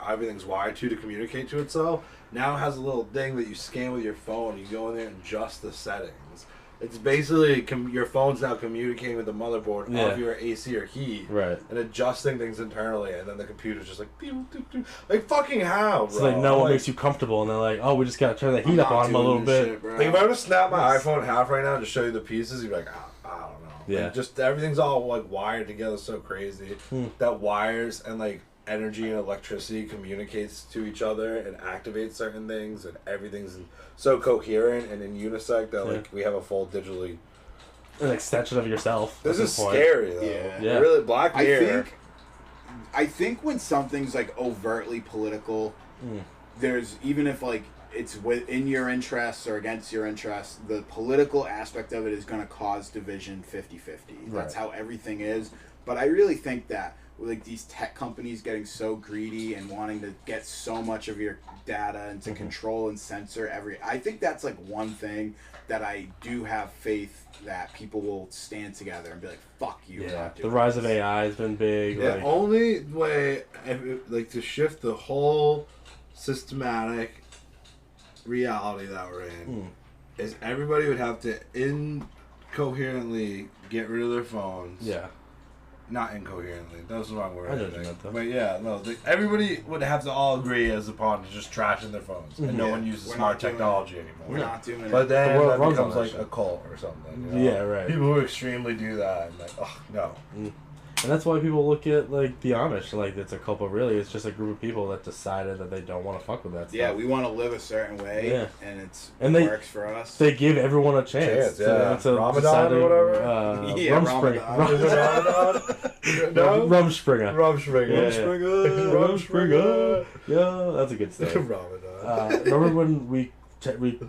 everything's wired to communicate to itself now has a little thing that you scan with your phone. You go in there and adjust the settings. It's basically your phone's now communicating with the motherboard of your AC or heat, and adjusting things internally, and then the computer's just like, pew, pew, pew. Like fucking how, bro? So like no one makes you comfortable, and they're like, oh, we just gotta turn the heat up on them a little bit. Shit, like if I were to snap my iPhone half right now and just show you the pieces, you'd be like, I don't know. Yeah. Like, just everything's all like wired together so crazy that wires and like energy and electricity communicates to each other and activates certain things, and everything's so coherent and in unisec that like we have a full digitally an extension of yourself. This is scary though. Yeah. Really, Black Mirror. I think when something's like overtly political, there's even if like it's within your interests or against your interests, the political aspect of it is going to cause division 50-50. That's how everything is. But I really think that with like these tech companies getting so greedy and wanting to get so much of your data and to control and censor I think that's like one thing that I do have faith that people will stand together and be like, fuck you. Yeah, the rise of AI has been big. The like, only way, like, to shift the whole systematic reality that we're in is everybody would have to incoherently get rid of their phones. Yeah. Not incoherently. That was the wrong word. I know what you meant, though. But yeah, no. Everybody would have to all agree as upon to just trashing their phones, and no one uses smart technology anymore. We're not doing it. But then The world that runs becomes on like that a cult or something. You know? Yeah, right. People who extremely do that, and like, oh no. And that's why people look at like the Amish like it's a couple. Really, it's just a group of people that decided that they don't want to fuck with that stuff. Yeah, we want to live a certain way, and it works for us. They give everyone a chance. To Ramadan or whatever. Rumspringa. Rumspringa. Yeah, that's a good story. Ramadan. Remember when we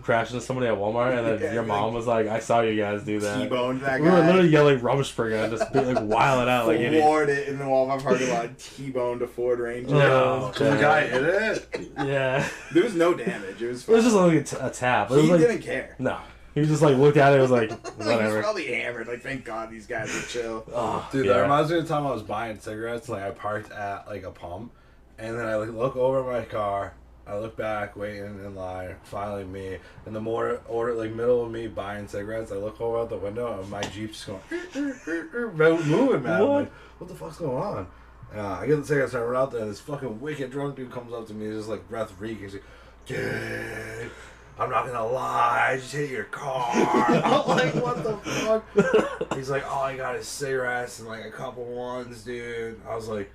crashed into somebody at Walmart, and then your mom was like, "I saw you guys do that." T-boned that guy. We were literally yelling Rumspringa and just like wilding out like idiots. Floored it in the Walmart parking lot. T-boned a Ford Ranger. No, the guy hit it. Yeah. There was no damage. It was fine. It was just like a tap. It was He like, didn't care. No. He just like looked at it and was like, He was whatever. probably hammered. Like, thank God these guys are chill. Oh, Dude, that reminds me of the time I was buying cigarettes. Like, I parked at like a pump, and then I like look over my car, I look back, waiting in line, finally me, and the more order, like middle of me buying cigarettes, I look over out the window and my Jeep's just going, moving, man. I'm like, what the fuck's going on? I get the cigarettes, I run out there, and this fucking wicked drunk dude comes up to me, just like breath reeking. He's like, dude, I'm not gonna lie, I just hit your car. I'm like, what the fuck? He's like, all I got is cigarettes and like a couple ones, dude. I was like,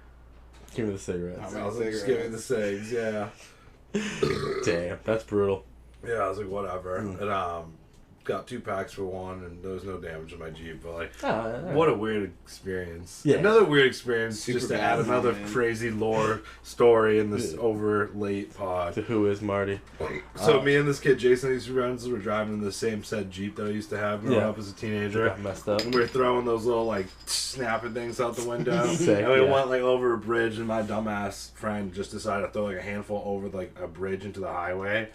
give me the cigarettes. I was like, just give me the cigs, yeah. Damn, that's brutal. Yeah, I was like, whatever. And got 2 packs for one, and there was no damage in my Jeep. But like, what a weird experience. Yeah. Another weird experience, Super just to bad, add another man. crazy lore story in this over late pod. So who is Marty? So me and this kid Jason, these friends, were driving in the same said Jeep that I used to have growing Yeah. up as a teenager. Got messed up. And we were throwing those little like snapping things out the window. Sick, And we yeah. went like over a bridge, and my dumbass friend just decided to throw like a handful over like a bridge into the highway.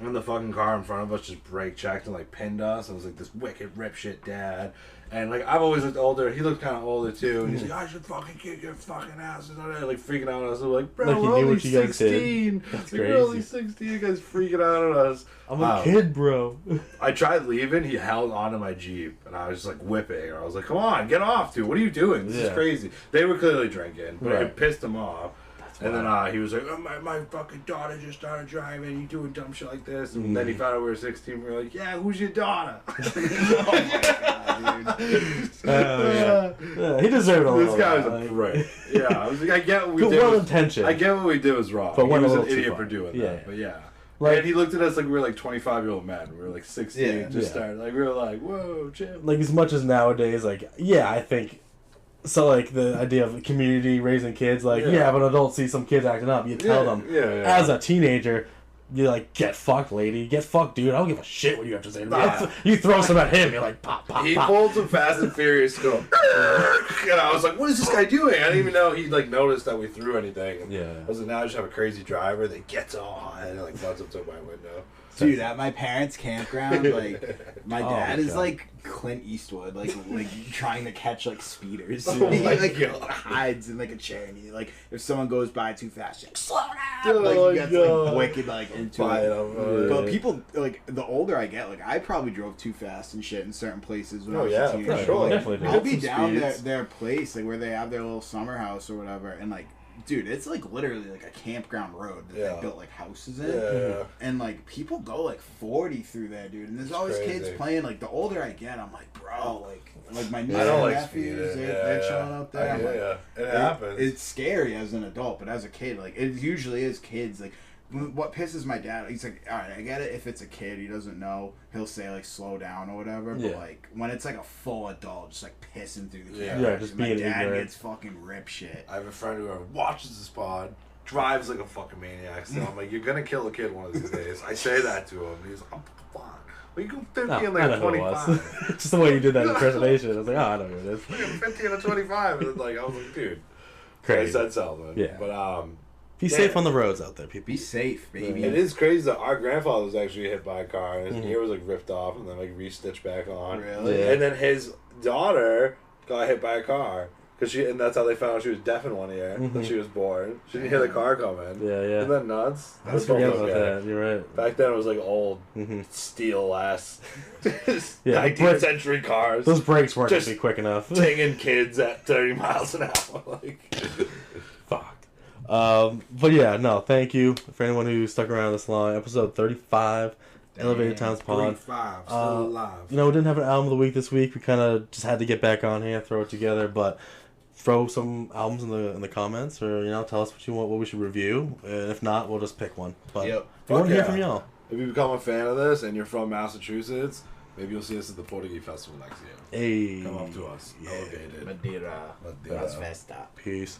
And the fucking car in front of us just brake checked and like pinned us. I was like, this wicked rip shit dad. And like, I've always looked older. He looked kind of older too. And he's like, I should fucking kick your fucking asses. Like freaking out on us. I'm like, bro, Like he we're knew only what you guys did. 16. That's Like, we're only crazy. 16. You guys freaking out on us. I'm a kid, bro. I tried leaving. He held onto my Jeep, and I was just like whipping. I was like, "Come on, get off, dude! What are you doing? This is Yeah. crazy." They were clearly drinking, but Right. it pissed him off. And then he was like, oh, my fucking daughter just started driving. You doing dumb shit like this?" And then he found out we were 16. We were like, "Yeah, who's your daughter?" Oh my god, dude. Yeah, he deserved a little. This guy was like, a prick. Yeah, I was like, I get what we Good, did. well was- intentioned. I get what we did was wrong. But He went a was an little too idiot far. for doing Yeah. that. But yeah. Like- And he looked at us like we were like 25-year-old men. We were like 16. Yeah. Just Yeah. started like we were like, whoa, chill. Like as much as nowadays, like I think. So like the idea of community raising kids, like Yeah. if an adult sees some kids acting up, you tell them. Yeah. As a teenager, you're like, get fucked, lady, get fucked, dude. I don't give a shit what you have to say to me. Nah. You throw some at him, you're like, pop, pop, He pop. pulled some Fast and Furious to go, and I was like, what is this guy doing? I didn't even know he like noticed that we threw anything. And Yeah. I was like, now I just have a crazy driver that gets all high and like butts up to my window. Dude, at my parents' campground, like my Oh dad my is God. like Clint Eastwood, like trying to catch like speeders. Oh he my like God. hides in like a chair, and he like if someone goes by too fast, he's like slow down. Oh Like my he gets God. like wicked like into Fine, it. I'm, But people like the older I get, like I probably drove too fast and shit in certain places when I was yeah, a for teenager. sure. Like, Definitely do. I'll be Some down speeds. their place, like where they have their little summer house or whatever, and like. Dude, it's like literally like a campground road that Yeah. they built like houses in. Yeah. And like people go like 40 through there, dude. And there's always crazy. kids playing. Like the older I get, I'm like, bro, like my nieces I don't and like nephews, speeding. they're chilling out there. I'm like, It happens. It's scary as an adult, but as a kid, like it usually is kids. Like what pisses my dad, he's like, all right, I get it. If it's a kid, he doesn't know. He'll say like slow down or whatever. But Yeah. like when it's like a full adult, just like pissing through the Yeah. camera, Yeah, just my being dad ignorant. gets fucking rip shit. I have a friend who watches this pod, drives like a fucking maniac. So I'm like, you're gonna kill a kid one of these days. I say that to him. He's like, I'm fine. Well, you go 50 No, and I like know who it was. 25. Just the way you did that impersonation. I was like, oh, I know who it is. Look at 50 and a 25. And then, like, I was like, dude. Crazy. I said something. Yeah. But, Be Yeah. safe on the roads out there, people. Be safe, baby. it is crazy that our grandfather was actually hit by a car and his Mhm. ear was like ripped off and then like re-stitched back on. Really? Yeah. And then his daughter got hit by a car. And that's how they found out she was deaf in one ear when Mhm. she was born. She didn't hear the car coming. Yeah, yeah. Isn't that nuts? I forget about that. You're right. Back then it was like old hmm steel ass Yeah, 19th but- century cars. Those brakes weren't Just gonna be quick enough. Tinging kids at 30 miles an hour. Like, Fuck. But yeah, no, thank you for anyone who stuck around this long. Episode 35, Elevated Towns Pod. 35, still alive. You know, we didn't have an album of the week this week. We kind of just had to get back on here, throw it together. But throw some albums in the comments, or tell us what you want, what we should review. And if not, we'll just pick one. But Yep. we want to hear Yeah. from y'all. If you become a fan of this and you're from Massachusetts, maybe you'll see us at the Portuguese Festival next year. Hey, Come up to us. Yeah. Elevated. Madeira. Madeira. Las Festa. Peace.